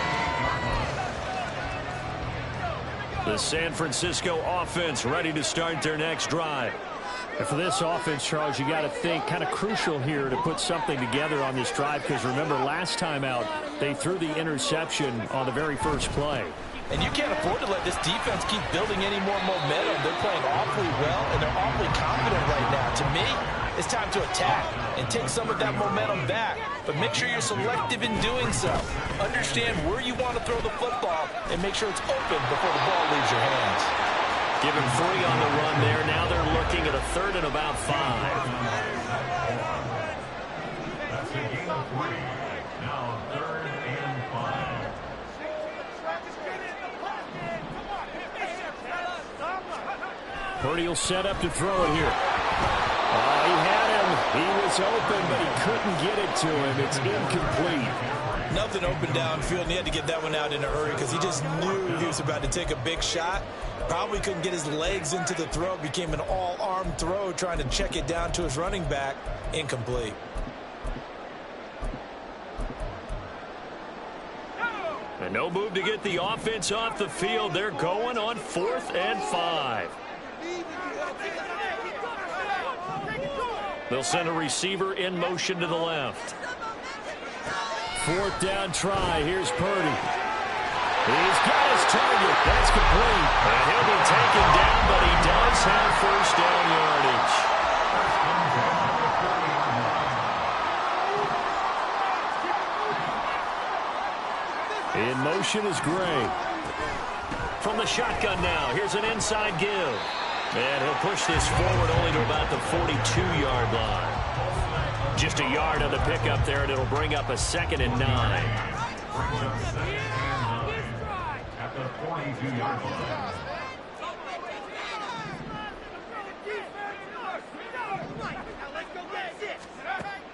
The San Francisco offense ready to start their next drive. And for this offense, Charles, you got to think kind of crucial here to put something together on this drive, because remember, last time out, they threw the interception on the very first play. And you can't afford to let this defense keep building any more momentum. They're playing awfully well, and they're awfully confident right now. To me, it's time to attack and take some of that momentum back. But make sure you're selective in doing so. Understand where you want to throw the football and make sure it's open before the ball leaves your hands. Given 3 on the run there. Now they're looking at a 3rd and about 5. That's a gain of 3. Now 3rd and 5. Purdy will set up to throw it here. He had him. He was open, but he couldn't get it to him. It's incomplete. Nothing open downfield, and he had to get that one out in a hurry because he just knew he was about to take a big shot. Probably couldn't get his legs into the throw. Became an all-arm throw trying to check it down to his running back. Incomplete. And no move to get the offense off the field. They're going on 4th and 5. They'll send a receiver in motion to the left. 4th down try. Here's Purdy. He's got his target. That's complete. And he'll be taken down, but he does have first down yardage. In motion is Gray. From the shotgun now, here's an inside give. And he'll push this forward only to about the 42-yard line. Just a yard on the pickup there, and it'll bring up a 2nd and 9. At the 42-yard line.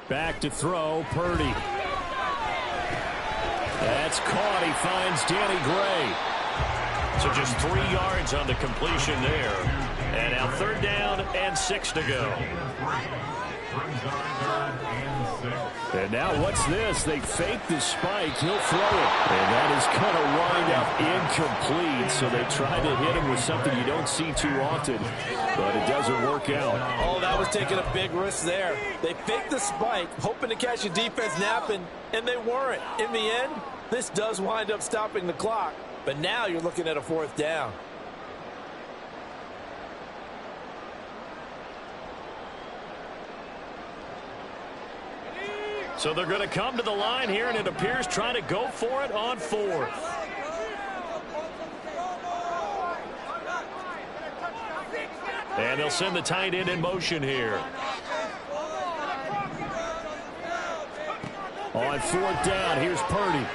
Back to throw, Purdy. That's caught. He finds Danny Gray. So just 3 yards on the completion there. And now 3rd down and 6 to go. And now what's this? They fake the spike. He'll throw it. And that is going to wind up Incomplete, so they try to hit him with something you don't see too often, but it doesn't work out. Oh, that was taking a big risk there. They faked the spike, hoping to catch a defense napping, and they weren't. In the end, this does wind up stopping the clock, but now you're looking at a 4th down. So they're going to come to the line here, and it appears trying to go for it on 4th. And they'll send the tight end in motion here. On 4th down, here's Purdy.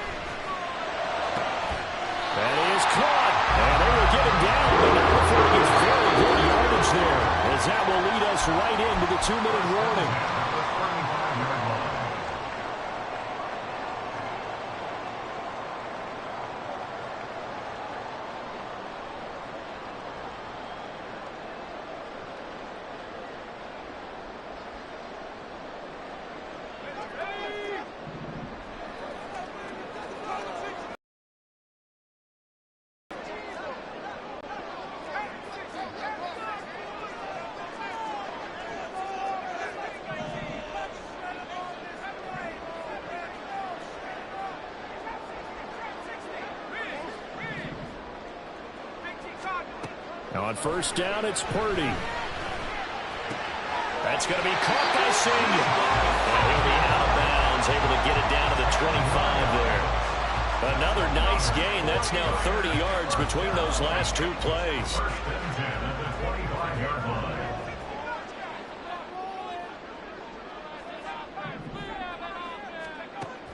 That is caught. And they will get him down, but not before he gets very good yardage there, as that will lead us right into the 2-minute warning. On 1st down, it's Purdy. That's going to be caught by Senior. And he'll be out of bounds, able to get it down to the 25 there. Another nice gain. That's now 30 yards between those last 2 plays.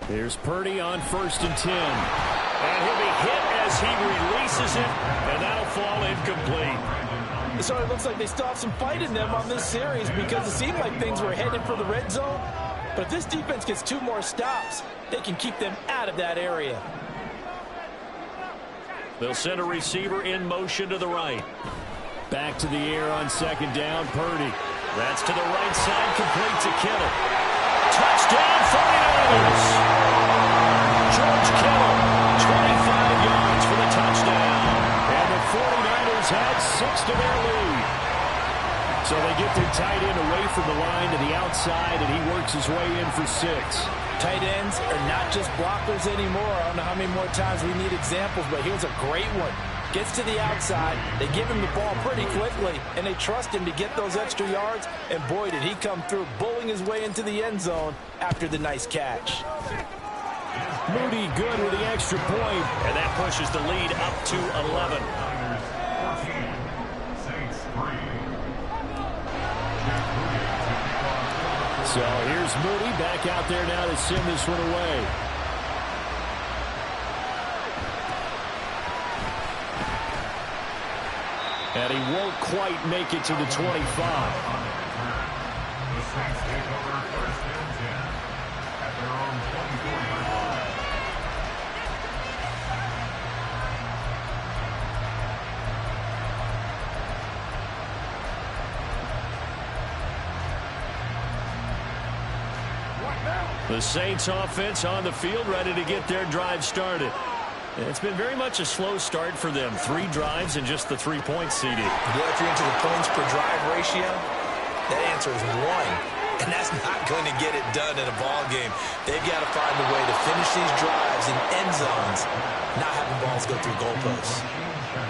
Here's Purdy on 1st and 10. And he'll be hit as he releases it, and that'll fall incomplete. So it looks like they still have some fight in them on this series because it seemed like things were headed for the red zone. But if this defense gets 2 more stops, they can keep them out of that area. They'll send a receiver in motion to the right. Back to the air on 2nd down, Purdy. That's to the right side, complete to Kittle. Touchdown, 49ers! George Kittle, 25 yards for the touchdown. And the 49ers had 6 to their lead. So they get their tight end away from the line to the outside, and he works his way in for 6. Tight ends are not just blockers anymore. I don't know how many more times we need examples, but here's a great one. Gets to the outside, they give him the ball pretty quickly, and they trust him to get those extra yards, and boy, did he come through, bullying his way into the end zone after the nice catch. Moody good with the extra point, and that pushes the lead up to 11. So here's Moody back out there now to send this one away. And he won't quite make it to the 25. The Saints take over 1st and 10 at their own 24-yard line. The Saints offense on the field, ready to get their drive started. It's been very much a slow start for them. 3 drives and just the 3 points seeded. Yeah, if you're into the points per drive ratio, that answer is 1. And that's not going to get it done in a ball game. They've got to find a way to finish these drives in end zones, not having balls go through goalposts.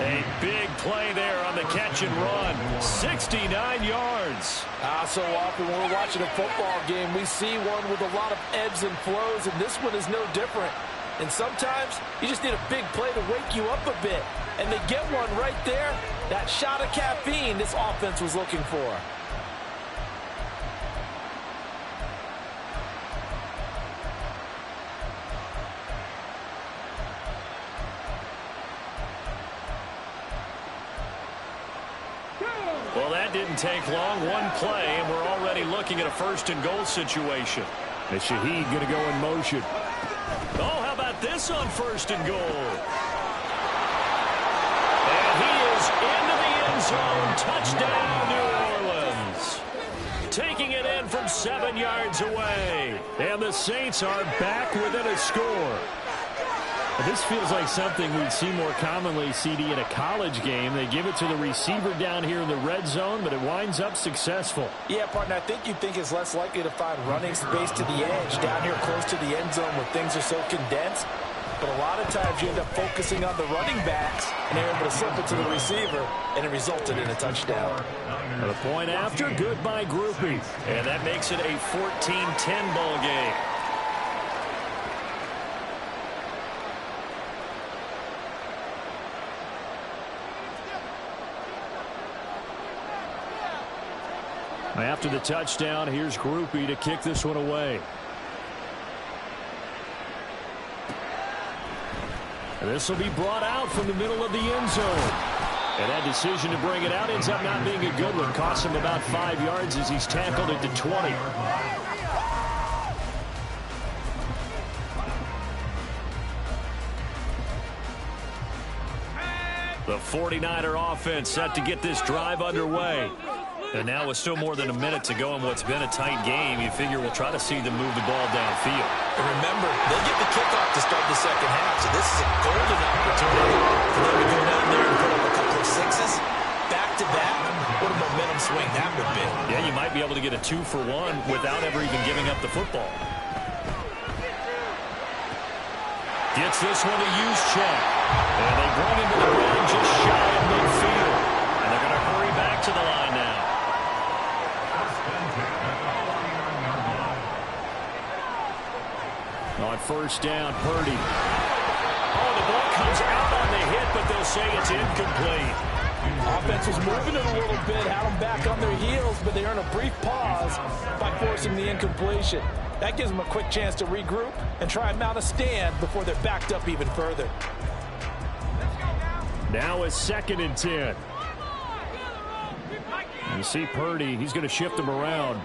A big play there on the catch and run. 69 yards. So often when we're watching a football game, we see one with a lot of ebbs and flows, and this one is no different. And sometimes you just need a big play to wake you up a bit. And they get one right there. That shot of caffeine this offense was looking for. Well, that didn't take long. One play, and we're already looking at a 1st and goal situation. And Shaheed going to go in motion. Oh, how about this on 1st and goal? And he is into the end zone. Touchdown, New Orleans. Taking it in from 7 yards away. And the Saints are back within a score. This feels like something we'd see more commonly, CD, in a college game. They give it to the receiver down here in the red zone, but it winds up successful. Yeah, partner, I think you'd think it's less likely to find running space to the edge down here close to the end zone where things are so condensed. But a lot of times you end up focusing on the running backs, and they're able to slip it to the receiver, and it resulted in a touchdown. And a point after, good by Groupie. And that makes it a 14-10 ball game. After the touchdown, here's Groupie to kick this one away. And this will be brought out from the middle of the end zone. And that decision to bring it out ends up not being a good one. Costs him about 5 yards as he's tackled at the 20. The 49er offense set to get this drive underway. And now with still more than a minute to go in what's been a tight game, you figure we'll try to see them move the ball downfield. And remember, they'll get the kickoff to start the second half, so this is a golden opportunity for them to go down there and put up a couple of sixes. Back-to-back, what a momentum swing that would be. Yeah, you might be able to get a 2-for-1 without ever even giving up the football. Gets this one to use check. And they bring him to the ground just shy of midfield. And they're going to hurry back to the line now. On first down, Purdy. Oh, the ball comes out on the hit, but they'll say it's incomplete. Offense was moving it a little bit, had them back on their heels, but they earn a brief pause by forcing the incompletion. That gives them a quick chance to regroup and try and mount a stand before they're backed up even further. Now it's 2nd and 10. You see Purdy, he's going to shift him around.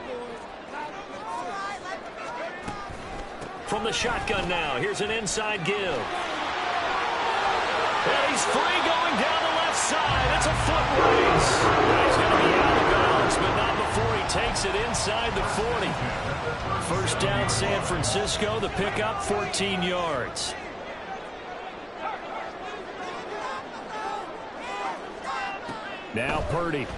From the shotgun now, here's an inside give. And he's free going down the left side. It's a foot race. He's going to be out of bounds, but not before he takes it inside the 40. First down, San Francisco. The pickup, 14 yards. Now Purdy.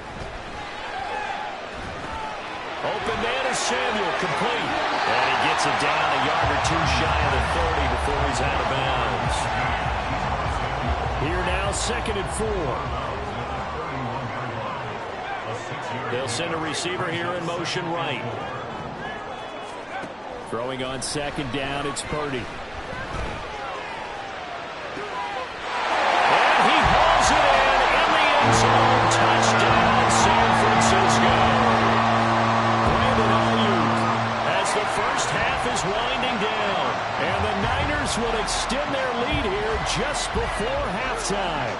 Open man is Samuel, complete. And he gets it down a yard or two shy of the 30 before he's out of bounds. Here now, 2nd and 4. They'll send a receiver here in motion right. Throwing on 2nd down, it's Purdy. And he hauls it in the end zone. Touchdown, San Francisco. The first half is winding down, and the Niners will extend their lead here just before halftime.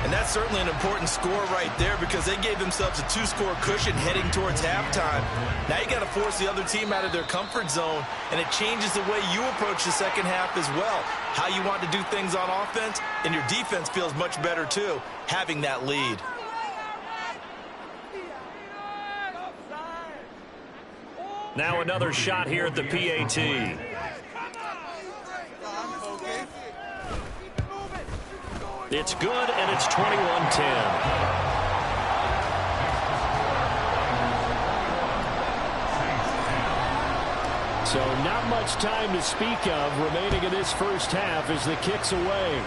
And that's certainly an important score right there because they gave themselves a 2-score cushion heading towards halftime. Now you got to force the other team out of their comfort zone, and it changes the way you approach the second half as well. How you want to do things on offense, and your defense feels much better too, having that lead. Now another shot here at the PAT. It's good, and it's 21-10. So not much time to speak of remaining in this first half as the kick's away.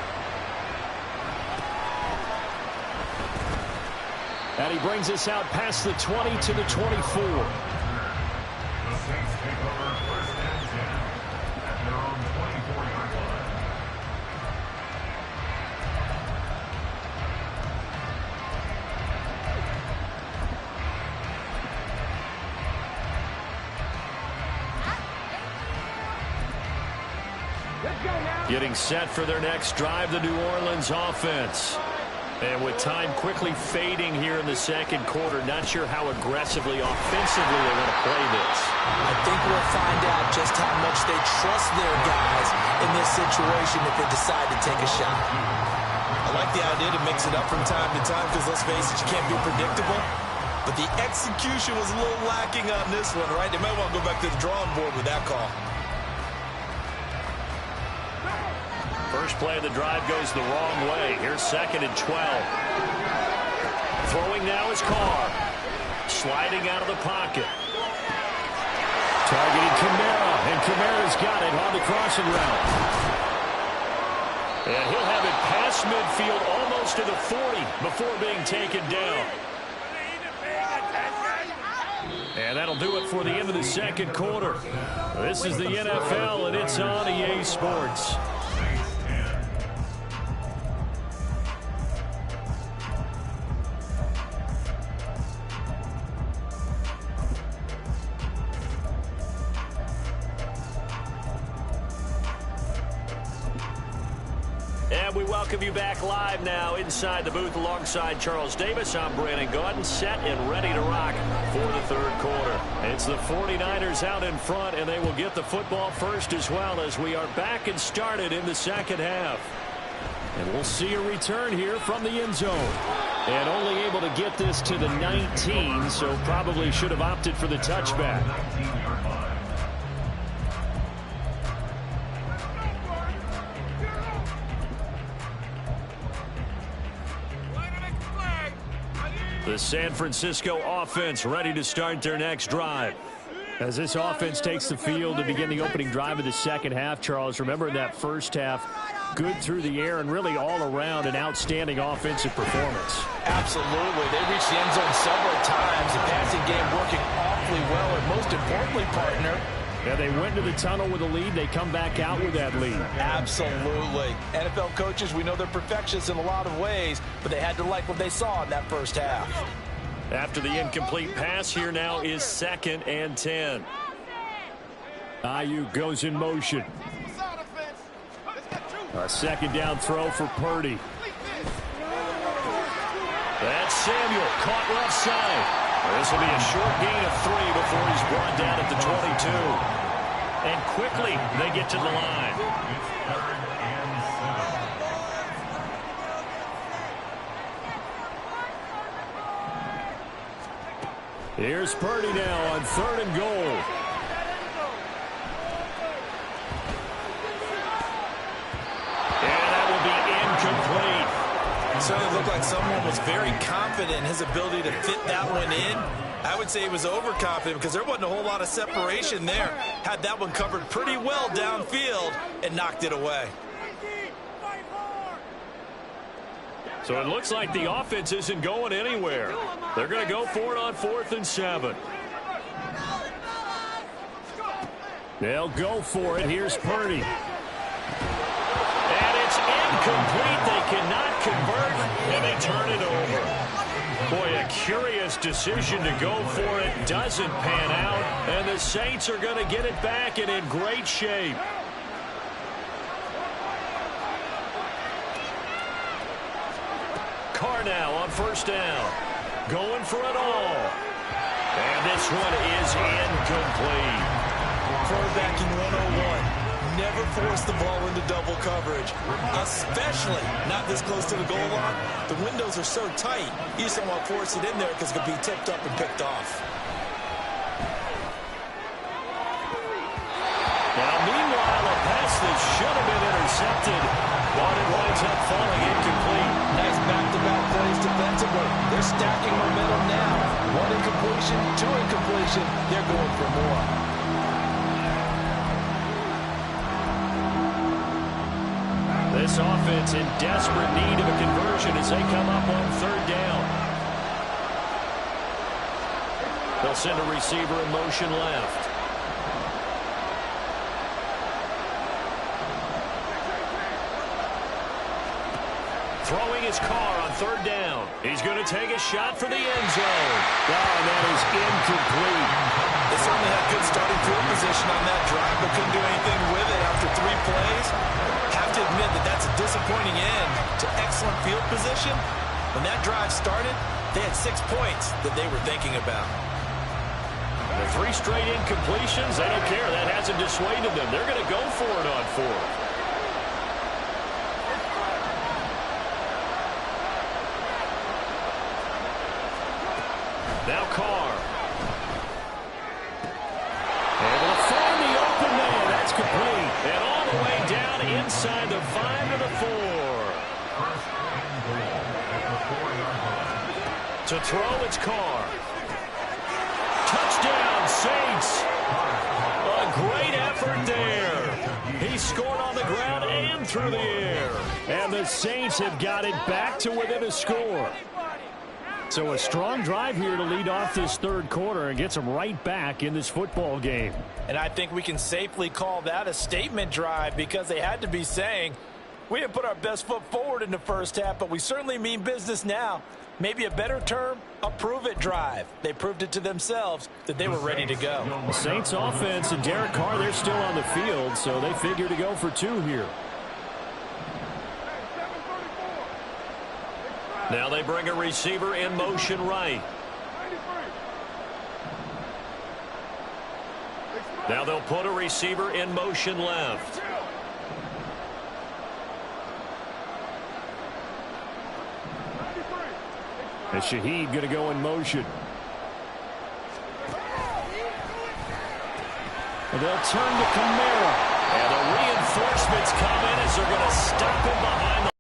And he brings us out past the 20 to the 24. Getting set for their next drive, the New Orleans offense. And with time quickly fading here in the second quarter, not sure how aggressively, offensively they want to play this. I think we'll find out just how much they trust their guys in this situation if they decide to take a shot. I like the idea to mix it up from time to time because, let's face it, you can't be predictable. But the execution was a little lacking on this one, right? They might want to go back to the drawing board with that call. first play of the drive goes the wrong way. Here's 2nd and 12. Throwing now is Carr. Sliding out of the pocket. Targeting Kamara, and Kamara's got it on the crossing route. And he'll have it past midfield almost to the 40 before being taken down. And that'll do it for the end of the 2nd quarter. This is the NFL, and it's on EA Sports. And we welcome you back live now inside the booth alongside Charles Davis. I'm Brandon Gaudin, set and ready to rock for the 3rd quarter. It's the 49ers out in front, and they will get the football first as well as we are back and started in the 2nd half. And we'll see a return here from the end zone. And only able to get this to the 19, so probably should have opted for the touchback. The San Francisco offense ready to start their next drive. As this offense takes the field to begin the opening drive of the 2nd half, Charles, remember in that first half, good through the air and really all around an outstanding offensive performance. Absolutely. They reached the end zone several times. The passing game working awfully well, and most importantly, partner, yeah, they went to the tunnel with a lead. They come back out with that lead. Absolutely. NFL coaches, we know they're perfectionists in a lot of ways, but they had to like what they saw in that first half. After the incomplete pass, here now is 2nd and 10. Ayuk goes in motion. A 2nd down throw for Purdy. That's Samuel, caught left side. This will be a short gain of 3 before he's brought down at the 22. And quickly, they get to the line. Here's Purdy now on 3rd and goal. And that will be incomplete. It certainly looked like someone was very confident in his ability to fit that one in. I would say he was overconfident because there wasn't a whole lot of separation there. Had that one covered pretty well downfield and knocked it away. So it looks like the offense isn't going anywhere. They're going to go for it on 4th and 7. They'll go for it. Here's Purdy. And it's incomplete. They cannot convert, and they turn it over. Boy, a curious decision to go for it. Doesn't pan out, and the Saints are going to get it back and in great shape. Carr now on 1st down. Going for it all. And this one is incomplete. Quarterbacking 101. Never force the ball into double coverage, especially not this close to the goal line. The windows are so tight, you just don't want to force it in there because it could be tipped up and picked off. Now, meanwhile, a pass that should have been intercepted, but it winds up falling incomplete. Nice back-to-back plays defensively. They're stacking momentum now. 1 incompletion, 2 incompletion. They're going for more. This offense in desperate need of a conversion as they come up on 3rd down. They'll send a receiver in motion left. Throwing his Carr on 3rd down. He's going to take a shot for the end zone. Oh, and that is incomplete. They certainly had good starting field position on that drive, but couldn't do anything with it after 3 plays. Have to admit that that's a disappointing end to excellent field position. When that drive started, they had 6 points that they were thinking about. The 3 straight incompletions, they don't care. That hasn't dissuaded them. They're going to go for it on 4th. Now Carr. Able to find the open man. That's complete. And all the way down inside the 5 to To throw, it's Carr. Touchdown, Saints. A great effort there. He scored on the ground and through the air. And the Saints have got it back to within a score. So a strong drive here to lead off this third quarter and gets them right back in this football game. And I think we can safely call that a statement drive because they had to be saying, we didn't put our best foot forward in the first half, but we certainly mean business now. Maybe a better term, a prove-it drive. They proved it to themselves that they were ready to go. The Saints offense and Derek Carr, they're still on the field, so they figure to go for two here. Now they bring a receiver in motion right. Now they'll put a receiver in motion left. And Shaheed going to go in motion. And they'll turn to Kamara. And the reinforcements come in as they're going to stop him behind the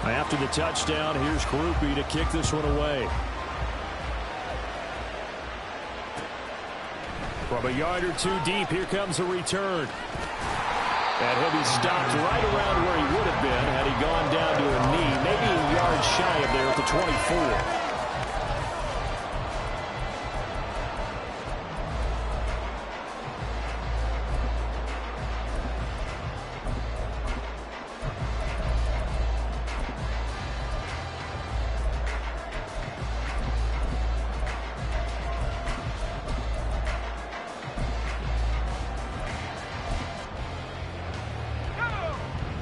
After the touchdown, here's Groupie to kick this one away. From a yard or two deep, here comes a return. And he'll be stopped right around where he would have been had he gone down to a knee, maybe a yard shy of there at the 24.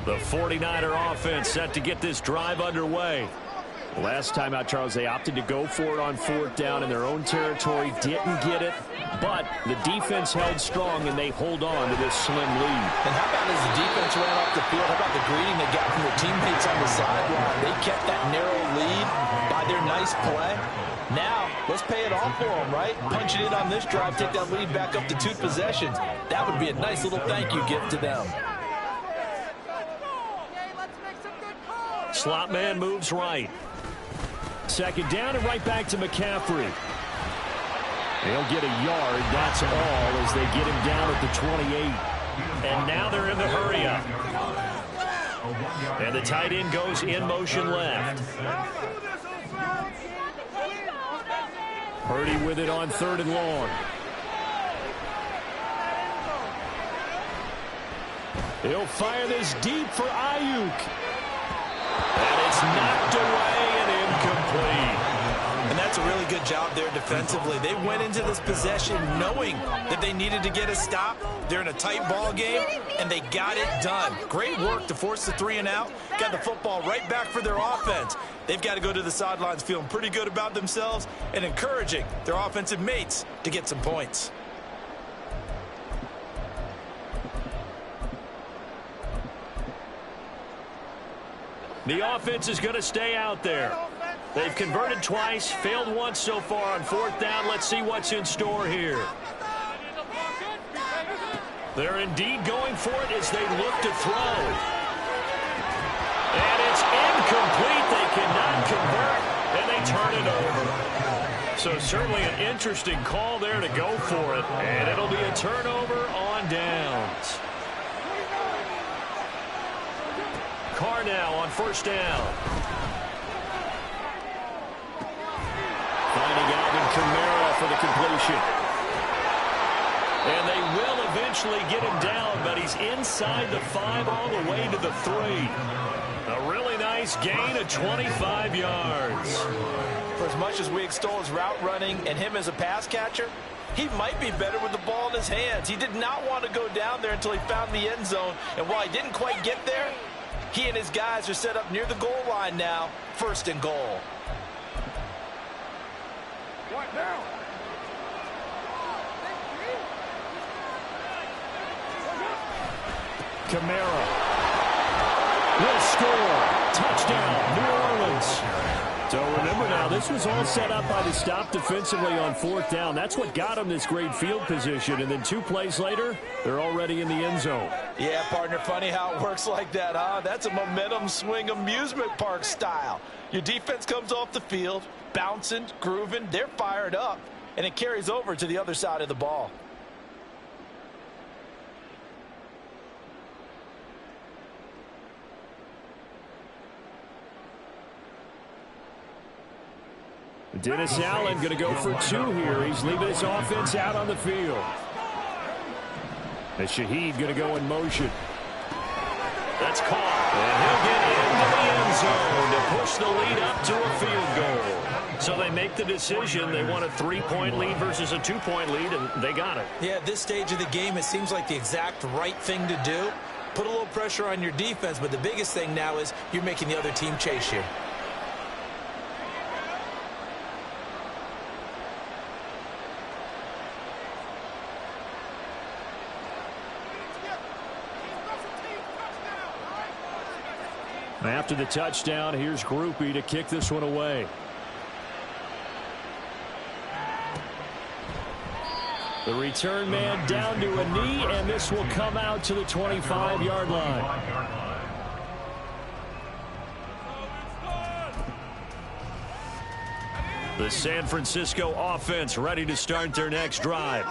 The 49er offense set to get this drive underway. Last time out, Charles, they opted to go for it on fourth down in their own territory. Didn't get it, but the defense held strong, and they hold on to this slim lead. And how about as the defense ran off the field, how about the greeting they got from their teammates on the sideline? They kept that narrow lead by their nice play. Now, let's pay it off for them, right? Punch it in on this drive, take that lead back up to 2 possessions. That would be a nice little thank you gift to them. Slot man moves right. Second down and right back to McCaffrey. They'll get a yard, that's all, as they get him down at the 28. And now they're in the hurry-up. And the tight end goes in motion left. Purdy with it on 3rd and long. He'll fire this deep for Ayuk. And it's knocked away and incomplete. And that's a really good job there defensively. They went into this possession knowing that they needed to get a stop. They're in a tight ball game, and they got it done. Great work to force the 3 and out. Got the football right back for their offense. They've got to go to the sidelines feeling pretty good about themselves and encouraging their offensive mates to get some points. The offense is going to stay out there. They've converted twice, failed once so far on 4th down. Let's see what's in store here. They're indeed going for it as they look to throw. And it's incomplete. They cannot convert, and they turn it over. So certainly an interesting call there to go for it. And it'll be a turnover on downs. Carr now on 1st down. Finding Alvin Kamara for the completion. And they will eventually get him down, but he's inside the 5 all the way to the 3. A really nice gain of 25 yards. For as much as we extol his route running and him as a pass catcher, he might be better with the ball in his hands. He did not want to go down there until he found the end zone. And while he didn't quite get there, he and his guys are set up near the goal line now. 1st and goal. What now? Kamara will score. Touchdown, New Orleans. So remember now, Now, this was all set up by the stop defensively on fourth down. That's what got them this great field position. And then 2 plays later, they're already in the end zone. Yeah, partner, funny how it works like that, huh? That's a momentum swing amusement park style. Your defense comes off the field, bouncing, grooving, they're fired up, and it carries over to the other side of the ball. Dennis Allen going to go for 2 here. He's leaving his offense out on the field. As Shaheed going to go in motion. That's caught. And he'll get into the end zone to push the lead up to a field goal. So they make the decision. They want a 3-point lead versus a 2-point lead, and they got it. Yeah, at this stage of the game, it seems like the exact right thing to do. Put a little pressure on your defense, but the biggest thing now is you're making the other team chase you. After the touchdown, here's Groupie to kick this one away. The return man down to a knee, and this will come out to the 25-yard line. The San Francisco offense ready to start their next drive.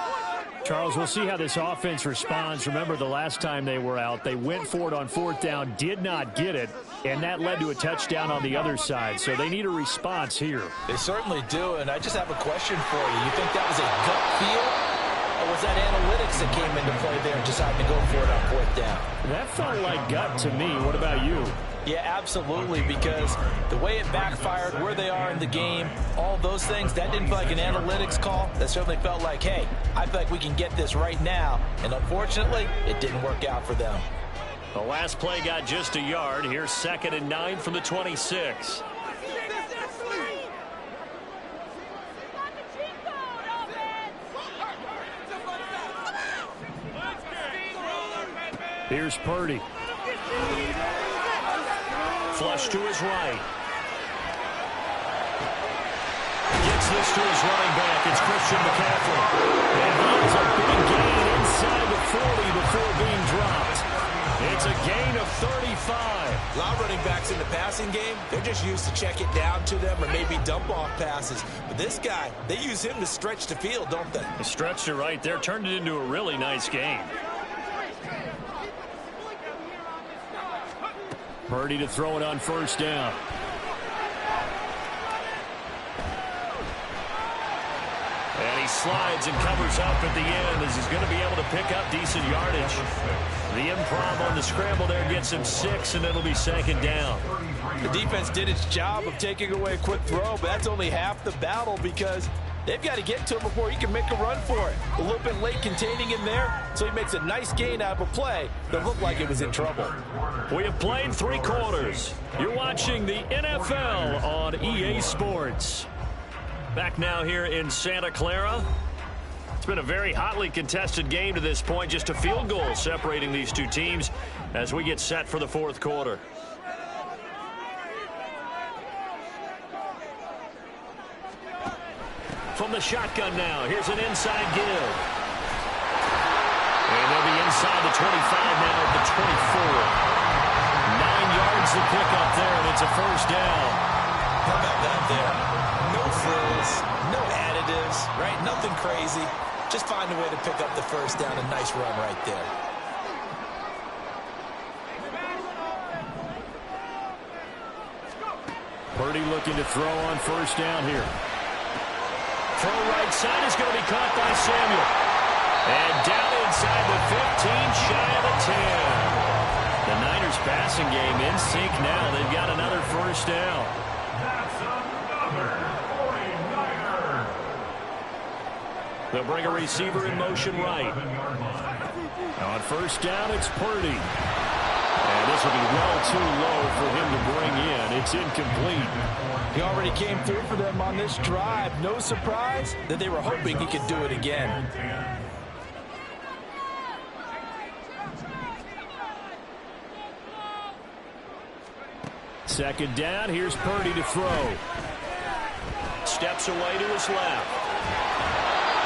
Charles, we'll see how this offense responds. Remember, the last time they were out, they went for it on fourth down, did not get it, and that led to a touchdown on the other side. So they need a response here. They certainly do, and I just have a question for you. You think that was a gut feel, or was that analytics that came into play there and decided to go for it on fourth down? That felt like gut to me. What about you? Yeah, absolutely, because the way it backfired, where they are in the game, all those things, that didn't feel like an analytics call. That certainly felt like, hey, I feel like we can get this right now. And unfortunately, it didn't work out for them. The last play got just a yard. Here's 2nd and 9 from the 26. Here's Purdy. Flush to his right. Gets this to his running back. It's Christian McCaffrey. And he has a big gain inside the 40 before being dropped. It's a gain of 35. A lot of running backs in the passing game, they're just used to check it down to them or maybe dump off passes. But this guy, they use him to stretch the field, don't they? They stretched it right there, turned it into a really nice game. Purdy to throw it on first down. And he slides and covers up at the end as he's going to be able to pick up decent yardage. The improv on the scramble there gets him 6, and it'll be 2nd down. The defense did its job of taking away a quick throw, but that's only half the battle because they've got to get to him before he can make a run for it. A little bit late containing him there, so he makes a nice gain out of a play that looked like it was in trouble. We have played 3 quarters. You're watching the NFL on EA Sports. Back now here in Santa Clara. It's been a very hotly contested game to this point. Just a field goal separating these two teams as we get set for the 4th quarter. From the shotgun now, here's an inside give. And they'll be inside the 25 now at the 24. 9 yards to pick up there, and it's a first down. How about that there? No frills, no additives, right? Nothing crazy. Just find a way to pick up the first down. A nice run right there. Purdy looking to throw on first down here. Throw right side is going to be caught by Samuel. And down inside the 15, shy of the 10. The Niners passing game in sync now. They've got another first down. That's another 49er. They'll bring a receiver in motion right. On first down, it's Purdy. And this will be well too low for him to bring in. It's incomplete. He already came through for them on this drive. No surprise that they were hoping he could do it again. Second down, here's Purdy to throw. steps away to his left.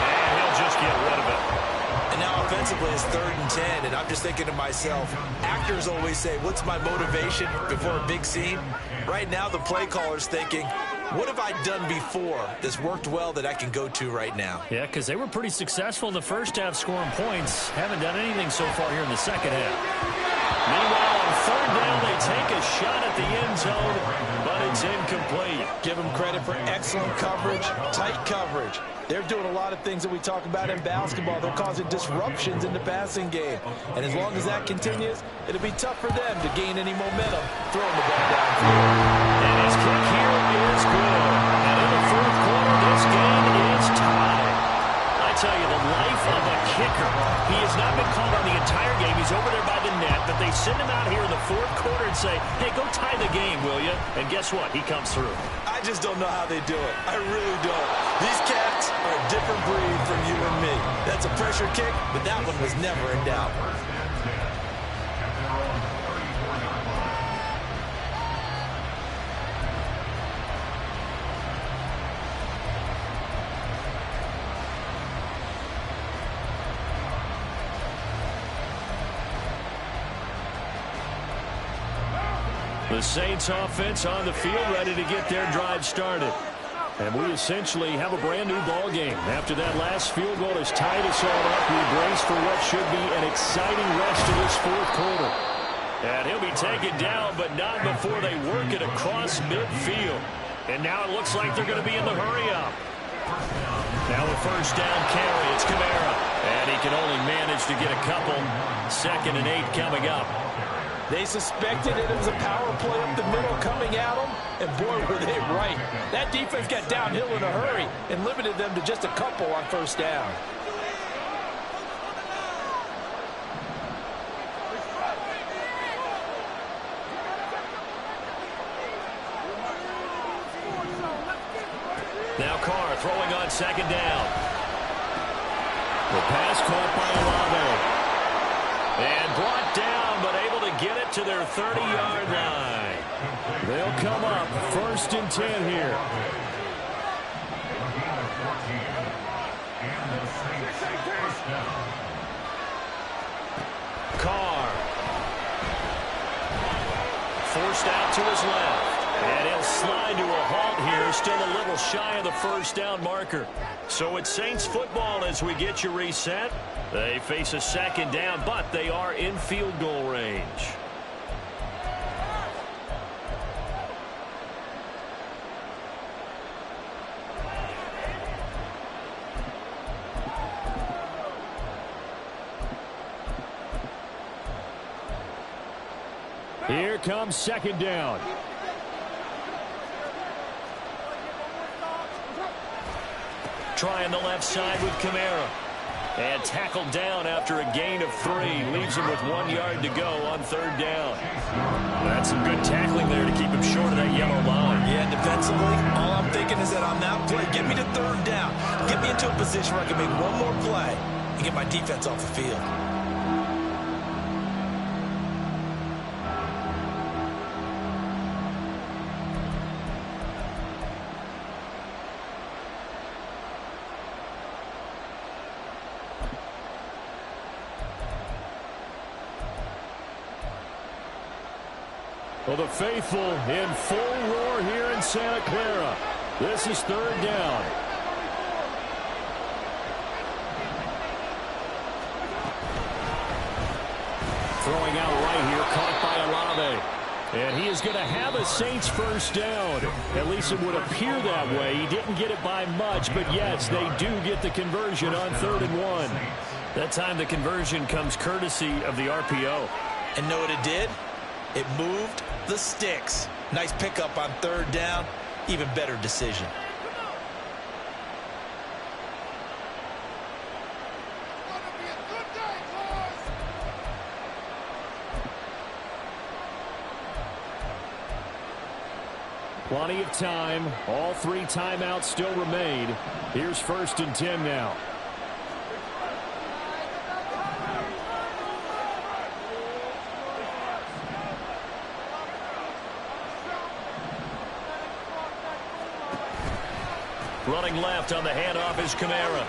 And he'll just get rid of it. And now offensively it's 3rd and 10, and I'm just thinking to myself, actors always say, what's my motivation before a big scene? Right now the play caller's thinking, what have I done before that's worked well that I can go to right now? Yeah, because they were pretty successful in the first half scoring points. Haven't done anything so far here in the second half. Meanwhile, on 3rd down, they take a shot at the end zone, but it's incomplete. Give them credit for excellent coverage, tight coverage. They're doing a lot of things that we talk about in basketball. They're causing disruptions in the passing game. And as long as that continues, it'll be tough for them to gain any momentum throwing the ball downfield. And his kick here is good. And in the 4th quarter, this game is tied. I tell you, the life of a kicker. He has not been called on the entire game. He's over there by the net, but they send him out here in the 4th quarter and say, hey, go tie the game, will you? And guess what? He comes through. I just don't know how they do it. I really don't. These cats are a different breed from you and me. That's a pressure kick, but that one was never in doubt. The Saints offense on the field ready to get their drive started. And we essentially have a brand new ball game. After that last field goal has tied us all up, we brace for what should be an exciting rest of this 4th quarter. And he'll be taken down, but not before they work it across midfield. And now it looks like they're going to be in the hurry-up. Now a 1st down carry. It's Kamara. And he can only manage to get a couple. 2nd and 8 coming up. They suspected it was a power play up the middle coming at them, and boy, were they right. That defense got downhill in a hurry and limited them to just a couple on 1st down. Now Carr throwing on 2nd down. The pass caught by Olave. And brought down, but able to get it to their 30-yard line. They'll come up 1st and 10 here. Carr. Forced out to his left. And he'll slide to a halt here, still a little shy of the 1st down marker. So it's Saints football as we get you reset. They face a 2nd down, but they are in field goal range. Here comes 2nd down. Trying the left side with Kamara. And tackled down after a gain of 3. Leaves him with 1 yard to go on 3rd down. That's some good tackling there to keep him short of that yellow line. Yeah, defensively, all I'm thinking is that on that play, get me to 3rd down. Get me into a position where I can make one more play and get my defense off the field. Well, the faithful in full roar here in Santa Clara. This is 3rd down. Throwing out right here, caught by Olave. And he is going to have a Saints 1st down. At least it would appear that way. He didn't get it by much, but yes, they do get the conversion on 3rd and 1. That time the conversion comes courtesy of the RPO. And know what it did? It moved the sticks. Nice pickup on 3rd down. Even better decision. Plenty of time. All 3 timeouts still remain. Here's 1st and 10 now. Running left on the handoff is Kamara.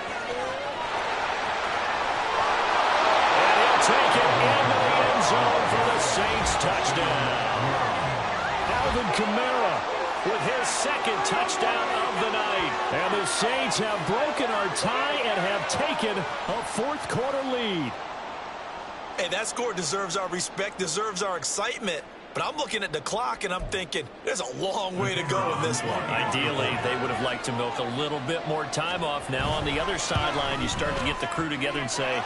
And he'll take it into the end zone for the Saints touchdown. Alvin Kamara with his second touchdown of the night. And the Saints have broken our tie and have taken a fourth-quarter lead. Hey, that score deserves our respect, deserves our excitement. But I'm looking at the clock, and I'm thinking, there's a long way to go in this one. Ideally, they would have liked to milk a little bit more time off. Now on the other sideline, you start to get the crew together and say,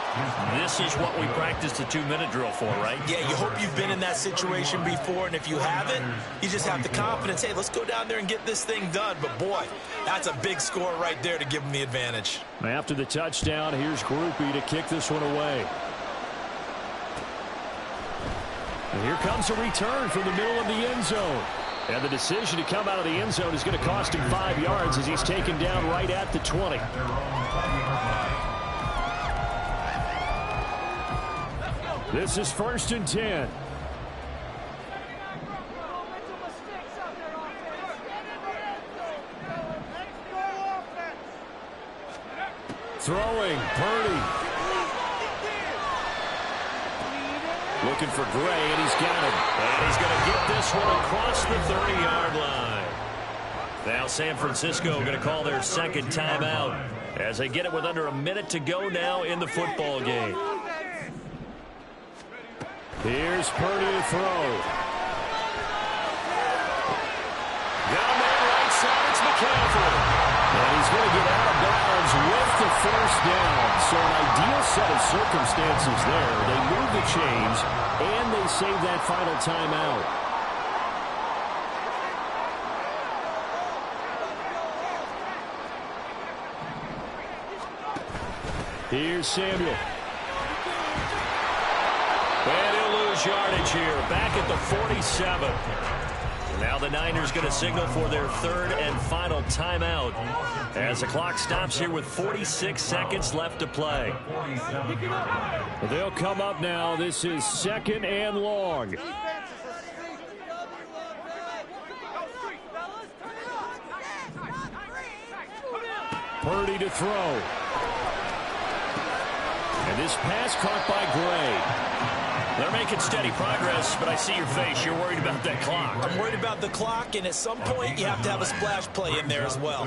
this is what we practiced the 2-minute drill for, right? Yeah, you hope you've been in that situation before, and if you haven't, you just have the confidence, hey, let's go down there and get this thing done. But, boy, that's a big score right there to give them the advantage. After the touchdown, here's Groupie to kick this one away. And here comes a return from the middle of the end zone. And the decision to come out of the end zone is going to cost him 5 yards as he's taken down right at the 20. This is 1st and 10. Throwing, Purdy. Looking for Gray, and he's got him. And he's going to get this one across the 30-yard line. Now San Francisco going to call their second timeout as they get it with under a minute to go now in the football game. Here's Purdy to throw. Down there right side, it's McCaffrey. And he's going to get out of bounds with the first down. So an ideal set of circumstances there. They move the chains, and they save that final timeout. Here's Samuel. And he'll lose yardage here. Back at the 47. Now the Niners going to signal for their third and final timeout as the clock stops here with 46 seconds left to play. They'll come up now. This is 2nd and long. Purdy to throw. And this pass caught by Gray. They're making steady progress, but I see your face. You're worried about that clock. I'm worried about the clock, and at some point you have to have a splash play in there as well.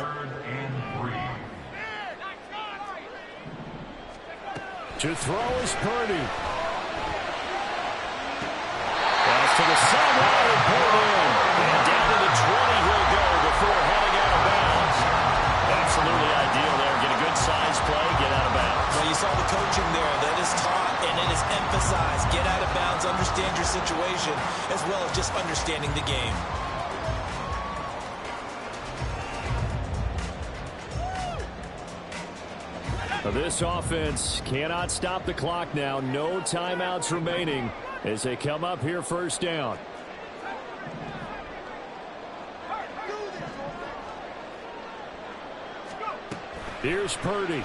To throw is Purdy. Pass to the sideline and pulled in. And down to the 20 he'll go before heading out of bounds. Absolutely ideal there. Get a good size play, get out of bounds. Well, you saw the coaching there. That is taught and it is emphasized. Get out of bounds, understand your situation, as well as just understanding the game. This offense cannot stop the clock now. No timeouts remaining as they come up here 1st down. Here's Purdy.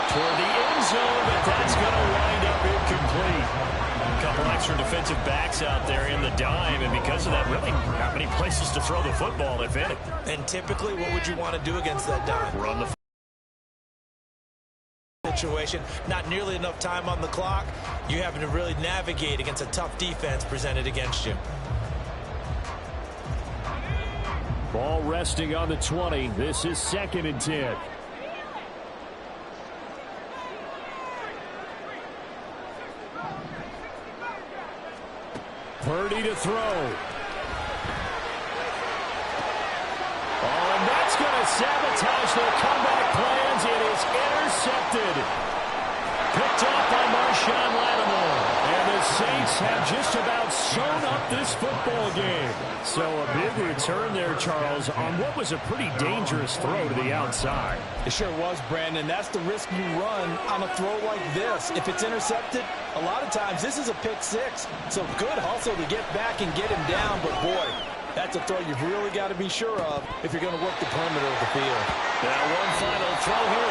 Toward the end zone, but that's going to wind up incomplete. A couple extra defensive backs out there in the dime, and because of that, really not many places to throw the football, if any. And typically, what would you want to do against that dime? Run the situation. Not nearly enough time on the clock. You're having to really navigate against a tough defense presented against you. Ball resting on the 20. This is 2nd and 10. Purdy to throw. Oh, and that's going to sabotage their comeback plans. It is intercepted. Picked off by Marshawn Lattimore. And the Saints have just about sewn up this football game. So a big return there, Charles, on what was a pretty dangerous throw to the outside. It sure was, Brandon. That's the risk you run on a throw like this. If it's intercepted, a lot of times this is a pick six. So good hustle to get back and get him down. But, boy, that's a throw you've really got to be sure of if you're going to work the perimeter of the field. Now one final throw here.